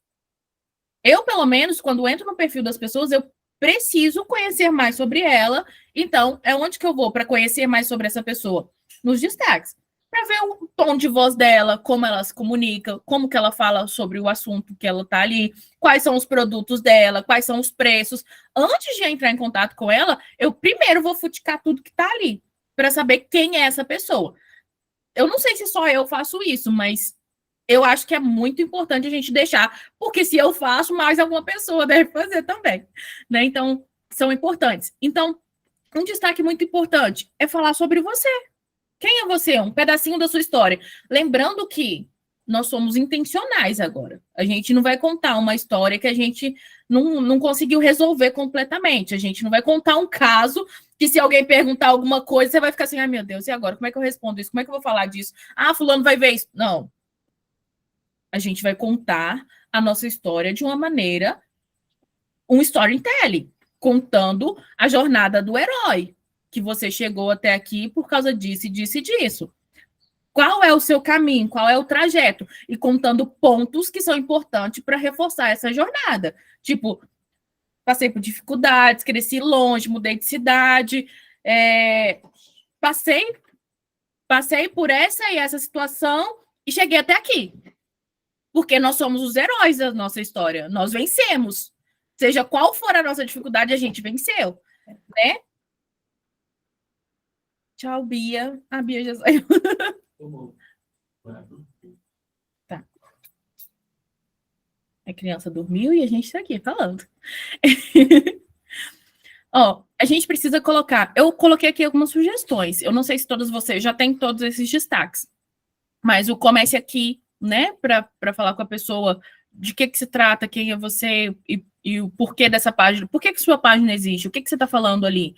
Eu, pelo menos, quando entro no perfil das pessoas, eu preciso conhecer mais sobre ela. Então, é onde que eu vou para conhecer mais sobre essa pessoa? Nos destaques. Para ver o tom de voz dela, como ela se comunica, como que ela fala sobre o assunto que ela está ali, quais são os produtos dela, quais são os preços. Antes de entrar em contato com ela, eu primeiro vou futicar tudo que está ali, para saber quem é essa pessoa. Eu não sei se só eu faço isso, mas eu acho que é muito importante a gente deixar, porque se eu faço, mais alguma pessoa deve fazer também, né? Então, são importantes. Então, um destaque muito importante é falar sobre você. Quem é você? Um pedacinho da sua história. Lembrando que nós somos intencionais agora. A gente não vai contar uma história que a gente não conseguiu resolver completamente. A gente não vai contar um caso que se alguém perguntar alguma coisa, você vai ficar assim, ai meu Deus, e agora? Como é que eu respondo isso? Como é que eu vou falar disso? Ah, fulano vai ver isso. Não. A gente vai contar a nossa história de uma maneira, um storytelling, contando a jornada do herói, que você chegou até aqui por causa disso e disso e disso. Qual é o seu caminho? Qual é o trajeto? E contando pontos que são importantes para reforçar essa jornada. Tipo, passei por dificuldades, cresci longe, mudei de cidade, passei por essa e essa situação e cheguei até aqui. Porque nós somos os heróis da nossa história. Nós vencemos. Seja qual for a nossa dificuldade, a gente venceu, né? Tchau, Bia. A Bia já saiu. Tá. A criança dormiu e a gente está aqui falando. Ó, a gente precisa colocar... Eu coloquei aqui algumas sugestões. Eu não sei se todos vocês já têm todos esses destaques. Mas o comece aqui, né? Para falar com a pessoa de que se trata, quem é você e o porquê dessa página. Por que sua página existe? O que você está falando ali?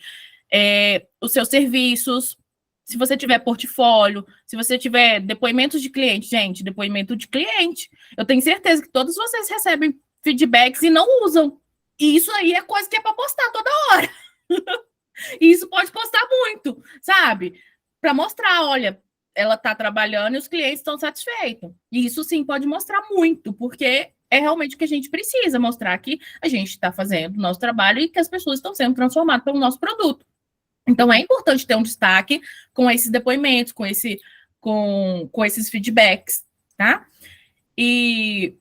Os seus serviços, se você tiver portfólio, se você tiver depoimentos de cliente. Gente, depoimento de cliente. Eu tenho certeza que todos vocês recebem feedbacks e não usam. E isso aí é coisa que é para postar toda hora. E isso pode postar muito, sabe? Para mostrar, olha, ela está trabalhando e os clientes estão satisfeitos. E isso sim pode mostrar muito, porque é realmente o que a gente precisa, mostrar que a gente está fazendo o nosso trabalho e que as pessoas estão sendo transformadas pelo nosso produto. Então, é importante ter um destaque com esses depoimentos, com com esses feedbacks, tá? E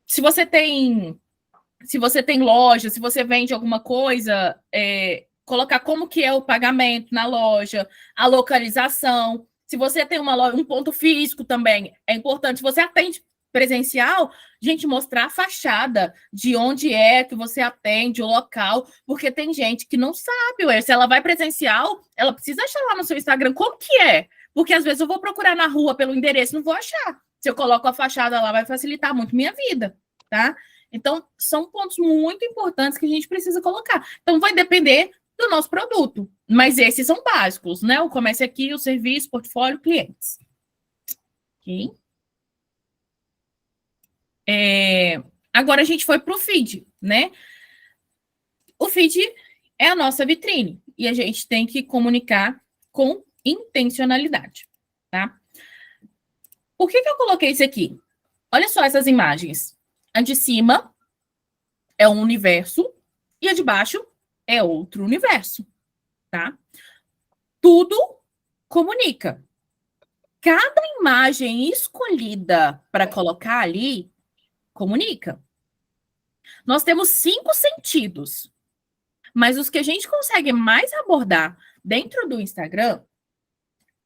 se você tem loja, se você vende alguma coisa, colocar como que é o pagamento na loja, a localização. Se você tem uma loja, um ponto físico também, é importante. Se você atende presencial, gente, mostrar a fachada de onde é que você atende, o local, porque tem gente que não sabe, ué. Se ela vai presencial, ela precisa achar lá no seu Instagram como que é, porque às vezes eu vou procurar na rua pelo endereço, não vou achar. Se eu coloco a fachada lá, vai facilitar muito minha vida, tá? Então, são pontos muito importantes que a gente precisa colocar. Então, vai depender do nosso produto, mas esses são básicos, né? O comércio aqui, o serviço, portfólio, clientes. Ok? Agora a gente foi para o feed, né? O feed é a nossa vitrine e a gente tem que comunicar com intencionalidade, tá? Por que eu coloquei isso aqui? Olha só essas imagens. A de cima é um universo e a de baixo é outro universo, tá? Tudo comunica. Cada imagem escolhida para colocar ali comunica. Nós temos 5 sentidos, mas os que a gente consegue mais abordar dentro do Instagram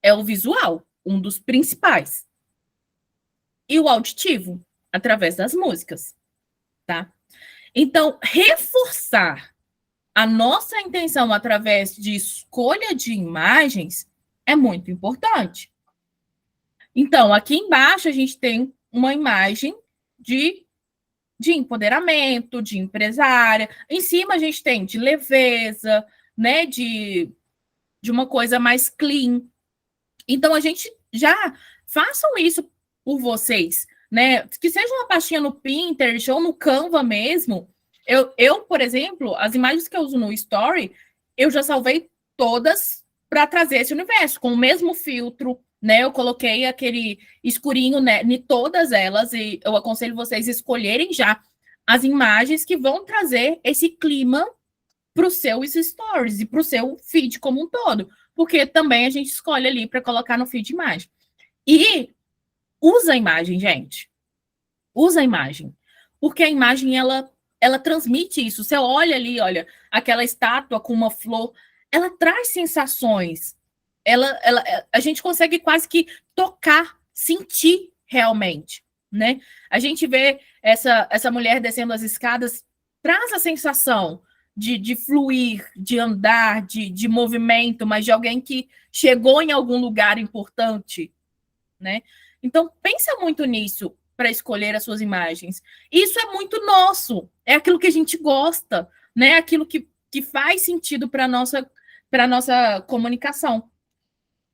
é o visual, um dos principais, e o auditivo, através das músicas, tá? Então, reforçar a nossa intenção através de escolha de imagens é muito importante. Então, aqui embaixo a gente tem uma imagem de empoderamento, de empresária. Em cima a gente tem de leveza, né? De uma coisa mais clean. Então, a gente já façam isso por vocês, né? Que seja uma pastinha no Pinterest ou no Canva mesmo. Eu, por exemplo, as imagens que eu uso no Story, eu já salvei todas para trazer esse universo, com o mesmo filtro, né? Eu coloquei aquele escurinho, né, em todas elas, e eu aconselho vocês escolherem já as imagens que vão trazer esse clima para os seus stories e para o seu feed como um todo, porque também a gente escolhe ali para colocar no feed imagem. E usa a imagem, gente. Usa a imagem. Porque a imagem, ela transmite isso. Você olha ali, olha, aquela estátua com uma flor, ela traz sensações. A gente consegue quase que tocar, sentir realmente, né? A gente vê essa mulher descendo as escadas, traz a sensação de fluir, de andar, de movimento, mas de alguém que chegou em algum lugar importante, né? Então, pensa muito nisso para escolher as suas imagens. Isso é muito nosso, é aquilo que a gente gosta, né? Aquilo que faz sentido para a nossa comunicação.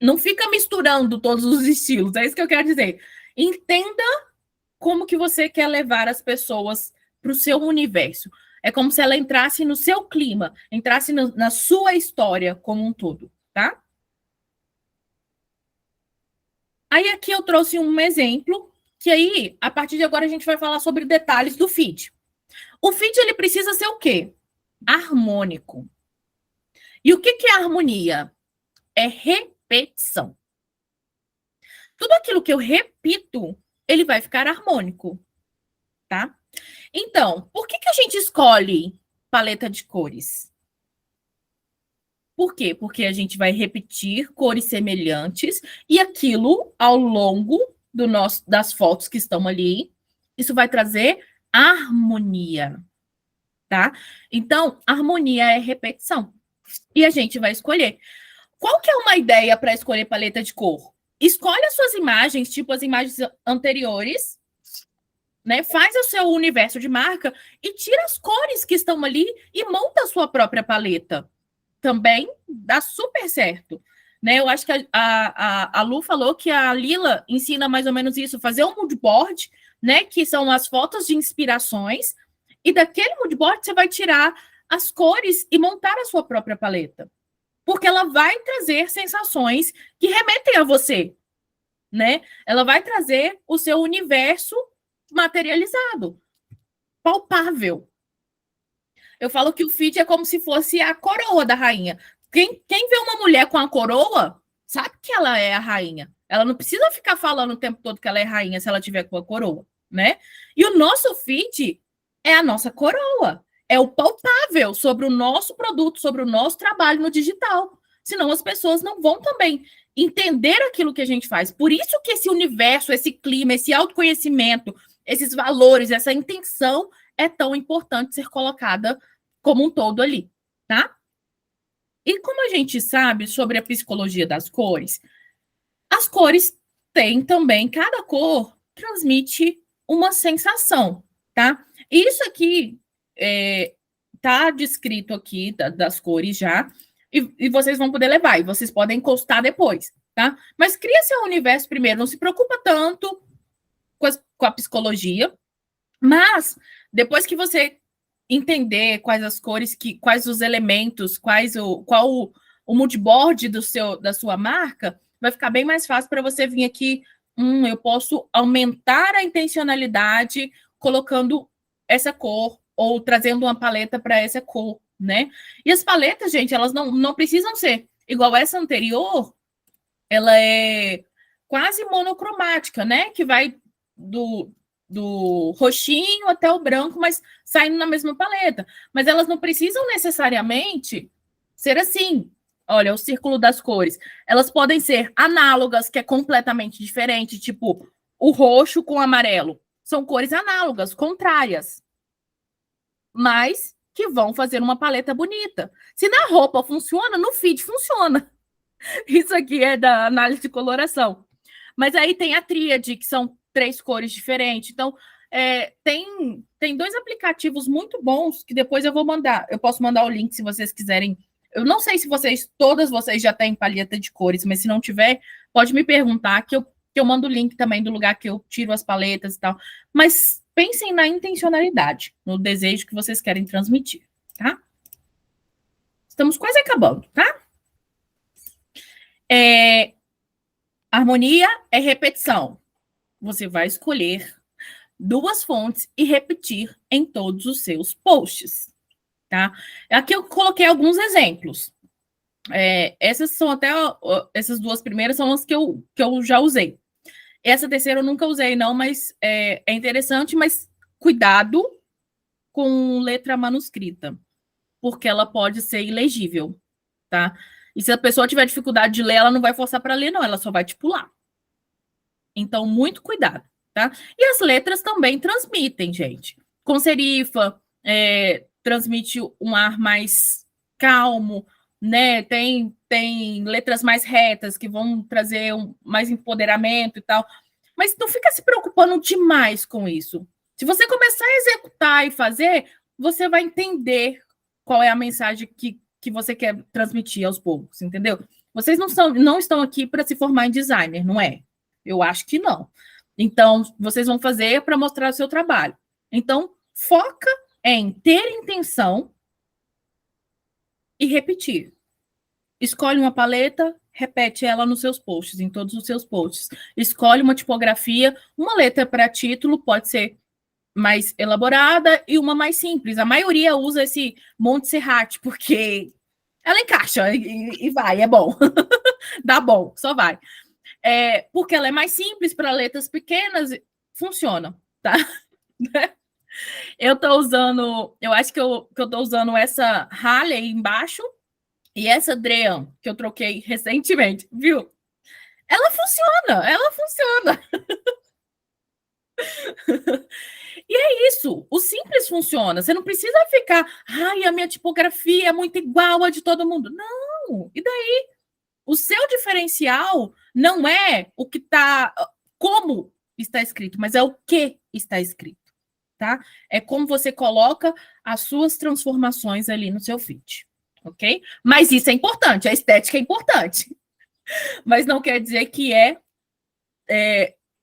Não fica misturando todos os estilos, é isso que eu quero dizer. Entenda como que você quer levar as pessoas para o seu universo. É como se ela entrasse no seu clima, entrasse na sua história como um todo, tá? Aí aqui eu trouxe um exemplo, que aí, a partir de agora, a gente vai falar sobre detalhes do feed. O feed, ele precisa ser o quê? Harmônico. E o que é harmonia? É repetição. Tudo aquilo que eu repito, ele vai ficar harmônico, tá? Então, por que a gente escolhe paleta de cores? Por quê? Porque a gente vai repetir cores semelhantes e aquilo, ao longo das fotos que estão ali, isso vai trazer harmonia, tá? Então, harmonia é repetição. E a gente vai escolher. Qual que é uma ideia para escolher paleta de cor? Escolhe as suas imagens, tipo as imagens anteriores, né? Faz o seu universo de marca e tira as cores que estão ali e monta a sua própria paleta. Também dá super certo. Né? Eu acho que a Lu falou que a Lila ensina mais ou menos isso, fazer um mood board, né? Que são as fotos de inspirações, e daquele mood board você vai tirar as cores e montar a sua própria paleta. Porque ela vai trazer sensações que remetem a você, né? Ela vai trazer o seu universo materializado, palpável. Eu falo que o feed é como se fosse a coroa da rainha. Quem vê uma mulher com a coroa sabe que ela é a rainha. Ela não precisa ficar falando o tempo todo que ela é rainha se ela tiver com a coroa, né? E o nosso feed é a nossa coroa. É o palpável sobre o nosso produto, sobre o nosso trabalho no digital. Senão as pessoas não vão também entender aquilo que a gente faz. Por isso que esse universo, esse clima, esse autoconhecimento, esses valores, essa intenção é tão importante ser colocada como um todo ali, tá? E como a gente sabe sobre a psicologia das cores, as cores têm também, cada cor transmite uma sensação, tá? Isso aqui tá descrito aqui das cores já, e vocês vão poder levar, e vocês podem encostar depois, tá? Mas cria seu universo primeiro, não se preocupa tanto com a psicologia, mas depois que você entender quais as cores, quais os elementos, qual o moodboard da sua marca, vai ficar bem mais fácil para você vir aqui. Eu posso aumentar a intencionalidade colocando essa cor ou trazendo uma paleta para essa cor, né? E as paletas, gente, elas não precisam ser igual essa anterior, ela é quase monocromática, né? Que vai do roxinho até o branco, mas saindo na mesma paleta. Mas elas não precisam necessariamente ser assim. Olha, o círculo das cores. Elas podem ser análogas, que é completamente diferente, tipo o roxo com o amarelo. São cores análogas, contrárias, mas que vão fazer uma paleta bonita. Se na roupa funciona, no feed funciona. Isso aqui é da análise de coloração. Mas aí tem a tríade, que são 3 cores diferentes. Então, tem 2 aplicativos muito bons que depois eu vou mandar. Eu posso mandar o link se vocês quiserem. Eu não sei se todas vocês já têm paleta de cores, mas se não tiver, pode me perguntar que eu mando o link também do lugar que eu tiro as paletas e tal. Mas pensem na intencionalidade, no desejo que vocês querem transmitir, tá? Estamos quase acabando, tá? Harmonia é repetição. Você vai escolher 2 fontes e repetir em todos os seus posts, tá? Aqui eu coloquei alguns exemplos. Essas são essas 2 primeiras são as que eu já usei. Essa terceira eu nunca usei, não, mas é interessante, mas cuidado com letra manuscrita, porque ela pode ser ilegível, tá? E se a pessoa tiver dificuldade de ler, ela não vai forçar para ler, não, ela só vai te pular. Então, muito cuidado, tá? E as letras também transmitem, gente. Com serifa, transmite um ar mais calmo, né? Tem letras mais retas que vão trazer mais empoderamento e tal. Mas não fica se preocupando demais com isso. Se você começar a executar e fazer, você vai entender qual é a mensagem que você quer transmitir aos poucos, entendeu? Vocês não estão aqui para se formar em designer, não é? Eu acho que não. Então, vocês vão fazer para mostrar o seu trabalho. Então, foca em ter intenção e repetir. Escolhe uma paleta, repete ela nos seus posts, em todos os seus posts. Escolhe uma tipografia, uma letra para título, pode ser mais elaborada e uma mais simples. A maioria usa esse Montserrat, porque ela encaixa e vai, é bom. Dá bom, só vai. Porque ela é mais simples para letras pequenas, funciona, tá? Eu acho que eu tô usando essa Halley embaixo e essa Dream, que eu troquei recentemente, viu? Ela funciona. E é isso, o simples funciona. Você não precisa ficar, a minha tipografia é muito igual a de todo mundo. Não, e daí? O seu diferencial não é o que está, como está escrito, mas é o que está escrito, tá? É como você coloca as suas transformações ali no seu feed, ok? Mas isso é importante, a estética é importante. Mas não quer dizer que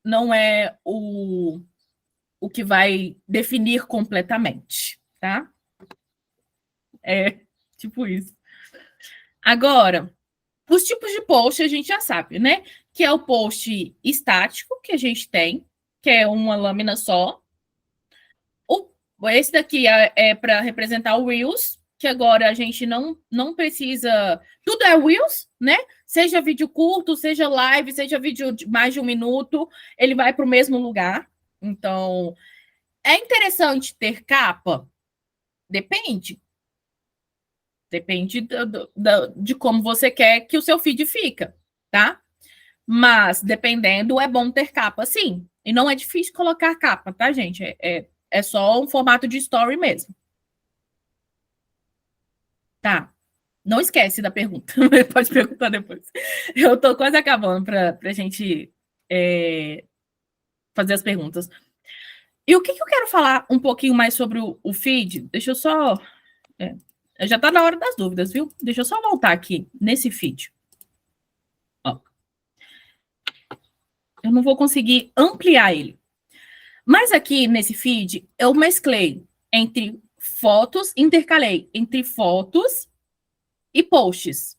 não é o que vai definir completamente, tá? É tipo isso. Agora, os tipos de post a gente já sabe, né? Que é o post estático que a gente tem, que é uma lâmina só. Esse daqui é para representar o Reels, que agora a gente não precisa... Tudo é Reels, né? Seja vídeo curto, seja live, seja vídeo de mais de 1 minuto, ele vai para o mesmo lugar. Então, é interessante ter capa? Depende. Depende de como você quer que o seu feed fica, tá? Mas, dependendo, é bom ter capa, sim. E não é difícil colocar capa, tá, gente? É só um formato de story mesmo. Tá. Não esquece da pergunta. Pode perguntar depois. Eu tô quase acabando pra gente fazer as perguntas. E o que eu quero falar um pouquinho mais sobre o feed? Deixa eu só... já tá na hora das dúvidas, viu? Deixa eu só voltar aqui nesse feed. Ó. Eu não vou conseguir ampliar ele. Mas aqui nesse feed, eu mesclei entre fotos, intercalei entre fotos e posts,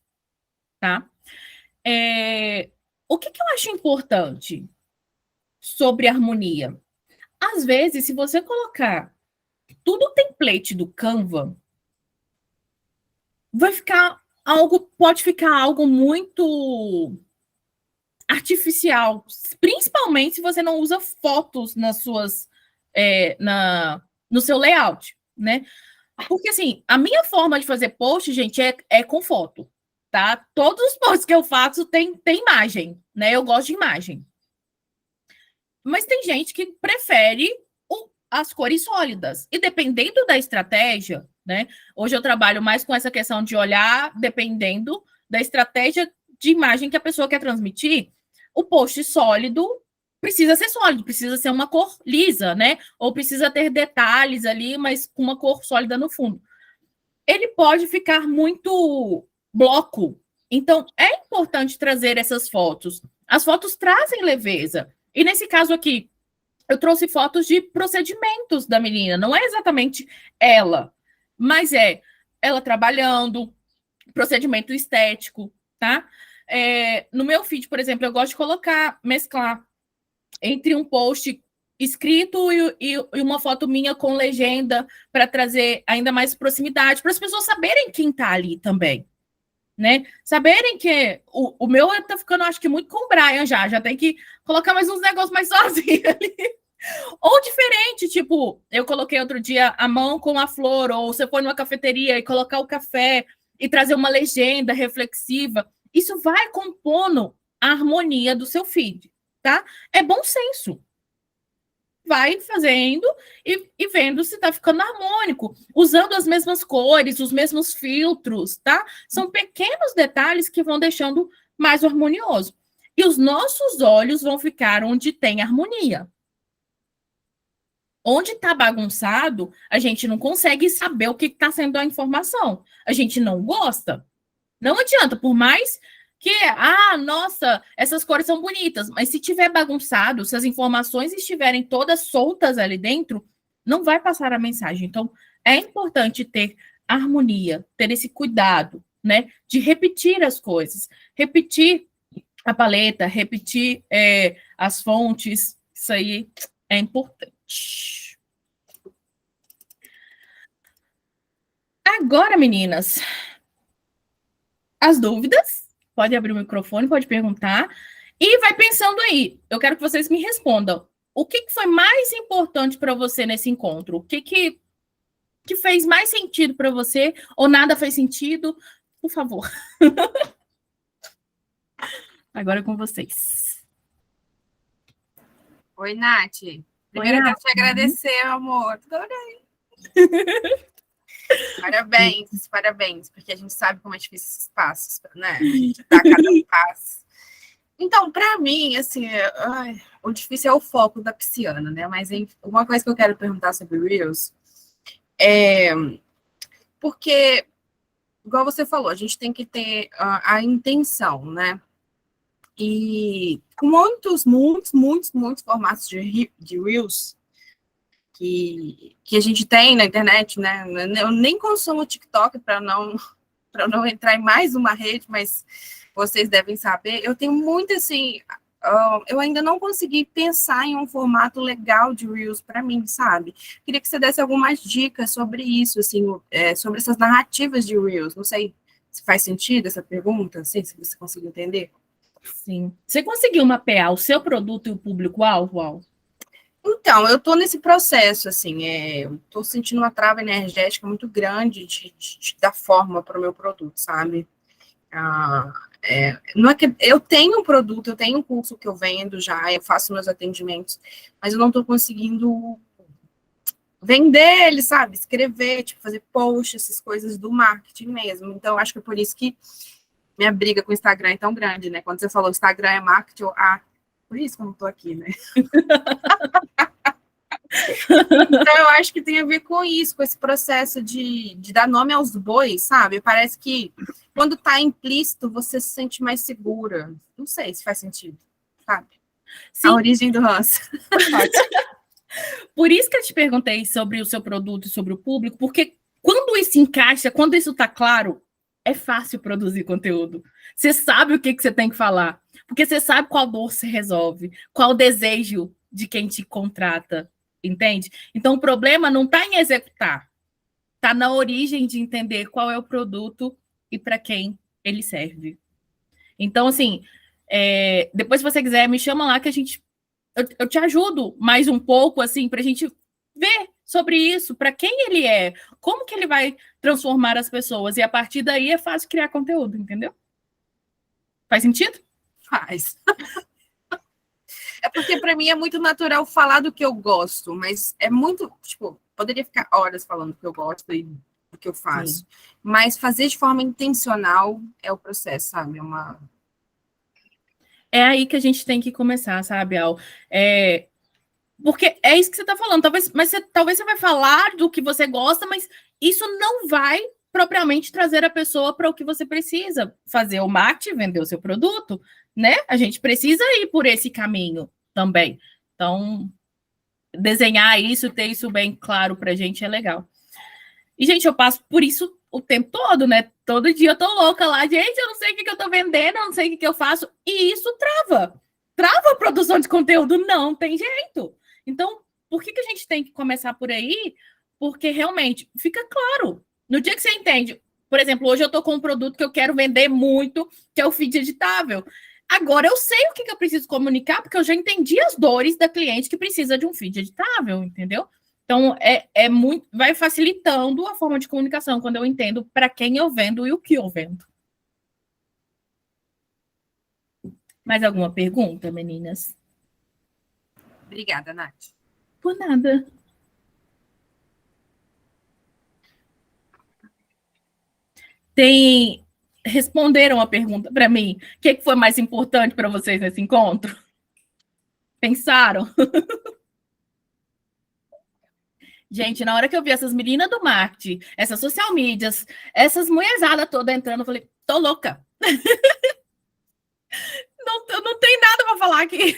tá? O que eu acho importante sobre harmonia? Às vezes, se você colocar tudo o template do Canva, pode ficar algo muito artificial, principalmente se você não usa fotos nas suas no seu layout, né? Porque assim, a minha forma de fazer post, gente, é com foto, tá? Todos os posts que eu faço tem imagem, né? Eu gosto de imagem. Mas tem gente que prefere as cores sólidas. E dependendo da estratégia, né? Hoje eu trabalho mais com essa questão de olhar, dependendo da estratégia de imagem que a pessoa quer transmitir, o post sólido precisa ser sólido, precisa ser uma cor lisa, né? Ou precisa ter detalhes ali, mas com uma cor sólida no fundo. Ele pode ficar muito bloco. Então, é importante trazer essas fotos. As fotos trazem leveza. E nesse caso aqui, eu trouxe fotos de procedimentos da menina. Não é exatamente ela, mas é ela trabalhando, procedimento estético, tá? No meu feed, por exemplo, eu gosto de mesclar entre um post escrito e uma foto minha com legenda para trazer ainda mais proximidade, para as pessoas saberem quem está ali também, né? Saberem que o meu tá ficando, acho que muito com o Brian já tem que colocar mais uns negócios mais sozinho ali. Ou diferente, tipo, eu coloquei outro dia a mão com a flor, ou você foi numa cafeteria e colocar o café e trazer uma legenda reflexiva. Isso vai compondo a harmonia do seu feed, tá? É bom senso. Vai fazendo e vendo se tá ficando harmônico, usando as mesmas cores, os mesmos filtros, tá? São pequenos detalhes que vão deixando mais harmonioso. E os nossos olhos vão ficar onde tem harmonia. Onde está bagunçado, a gente não consegue saber o que está sendo a informação. A gente não gosta. Não adianta, por mais que, nossa, essas cores são bonitas, mas se tiver bagunçado, se as informações estiverem todas soltas ali dentro, não vai passar a mensagem. Então, é importante ter harmonia, ter esse cuidado, né, de repetir as coisas, repetir a paleta, repetir as fontes, isso aí é importante. Agora, meninas, as dúvidas, pode abrir o microfone, pode perguntar, e vai pensando aí. Eu quero que vocês me respondam. O que foi mais importante para você nesse encontro? O que fez mais sentido para você? Ou nada fez sentido? Por favor. Agora é com vocês. Oi, Nath. Primeiro eu quero te agradecer, amor. Adorei. Parabéns, porque a gente sabe como é difícil esses passos, né? A gente dá cada passo. Então, para mim, assim, o difícil é o foco da pisciana, né? Mas uma coisa que eu quero perguntar sobre Reels é porque, igual você falou, a gente tem que ter a intenção, né? E com muitos formatos de Reels que a gente tem na internet, né? Eu nem consumo o TikTok para não entrar em mais uma rede, mas vocês devem saber. Eu tenho muito, assim, eu ainda não consegui pensar em um formato legal de Reels para mim, sabe? Queria que você desse algumas dicas sobre isso, assim, sobre essas narrativas de Reels. Não sei se faz sentido essa pergunta, assim, se você conseguiu entender. Sim. Você conseguiu mapear o seu produto e o público-alvo, Al? Então, eu estou nesse processo, assim, estou sentindo uma trava energética muito grande de dar forma para o meu produto, sabe? Não é que eu tenho um produto, eu tenho um curso que eu vendo já, eu faço meus atendimentos, mas eu não estou conseguindo vender ele, sabe? Escrever, tipo, fazer post, essas coisas do marketing mesmo. Então, acho que é por isso que minha briga com o Instagram é tão grande, né? Quando você falou Instagram é marketing, por isso que eu não estou aqui, né? Então, eu acho que tem a ver com isso, com esse processo de dar nome aos bois, sabe? Parece que quando está implícito, você se sente mais segura. Não sei se faz sentido, sabe? Sim. A origem do ranço. Por isso que eu te perguntei sobre o seu produto e sobre o público, porque quando isso encaixa, quando isso está claro, é fácil produzir conteúdo. Você sabe o que você tem que falar, porque você sabe qual dor se resolve, qual o desejo de quem te contrata, entende? Então, o problema não está em executar, está na origem de entender qual é o produto e para quem ele serve. Então, assim, depois, se você quiser, me chama lá que eu te ajudo mais um pouco, assim, para a gente ver sobre isso, para quem ele é, como que ele vai transformar as pessoas, e a partir daí é fácil criar conteúdo, entendeu? Faz sentido? Faz. É porque para mim é muito natural falar do que eu gosto, mas é muito, tipo, poderia ficar horas falando do que eu gosto e do que eu faço. Sim. Mas fazer de forma intencional é o processo, sabe? É aí que a gente tem que começar, sabe, Al? Porque é isso que você está falando. Talvez você vai falar do que você gosta, mas isso não vai propriamente trazer a pessoa para o que você precisa. Fazer o marketing, vender o seu produto, né? A gente precisa ir por esse caminho também. Então, desenhar isso, ter isso bem claro para a gente é legal. E, gente, eu passo por isso o tempo todo, né? Todo dia eu tô louca lá. Gente, eu não sei o que eu tô vendendo, eu não sei o que eu faço. E isso trava. Trava a produção de conteúdo. Não tem jeito. Então, por que a gente tem que começar por aí? Porque realmente fica claro. No dia que você entende, por exemplo, hoje eu tô com um produto que eu quero vender muito, que é o feed editável. Agora eu sei o que eu preciso comunicar, porque eu já entendi as dores da cliente que precisa de um feed editável, entendeu? Então, vai facilitando a forma de comunicação, quando eu entendo para quem eu vendo e o que eu vendo. Mais alguma pergunta, meninas? Obrigada, Nath. Por nada. Responderam a pergunta para mim. O que foi mais importante para vocês nesse encontro? Pensaram? Gente, na hora que eu vi essas meninas do marketing, essas social medias, essas mulherzadas toda entrando, eu falei, tô louca. Não tem nada para falar aqui.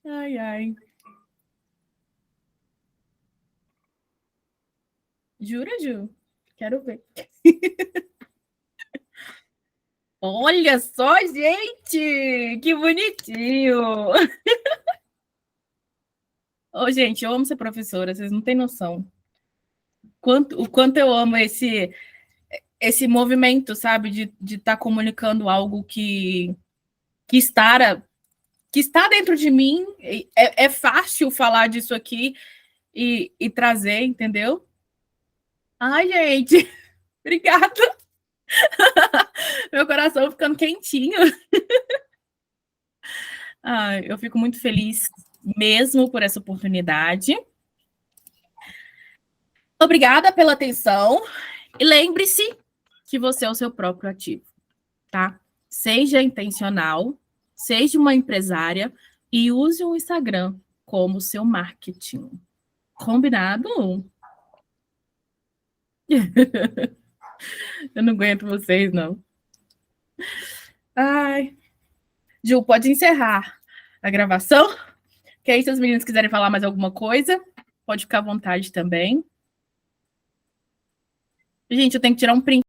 Ai, ai. Jura, Ju? Quero ver. Olha só, gente! Que bonitinho! Ô, gente, eu amo ser professora, vocês não têm noção. O quanto eu amo esse movimento, sabe? De estar comunicando algo que está dentro de mim. É fácil falar disso aqui e trazer, entendeu? Ai, gente, obrigada. Meu coração ficando quentinho. Ai, eu fico muito feliz mesmo por essa oportunidade. Obrigada pela atenção. E lembre-se que você é o seu próprio ativo, tá? Seja intencional, seja uma empresária e use o Instagram como seu marketing. Combinado? Eu não aguento vocês, não. Ai. Ju, pode encerrar a gravação? Que aí, se os meninos quiserem falar mais alguma coisa, pode ficar à vontade também. Gente, eu tenho que tirar um print.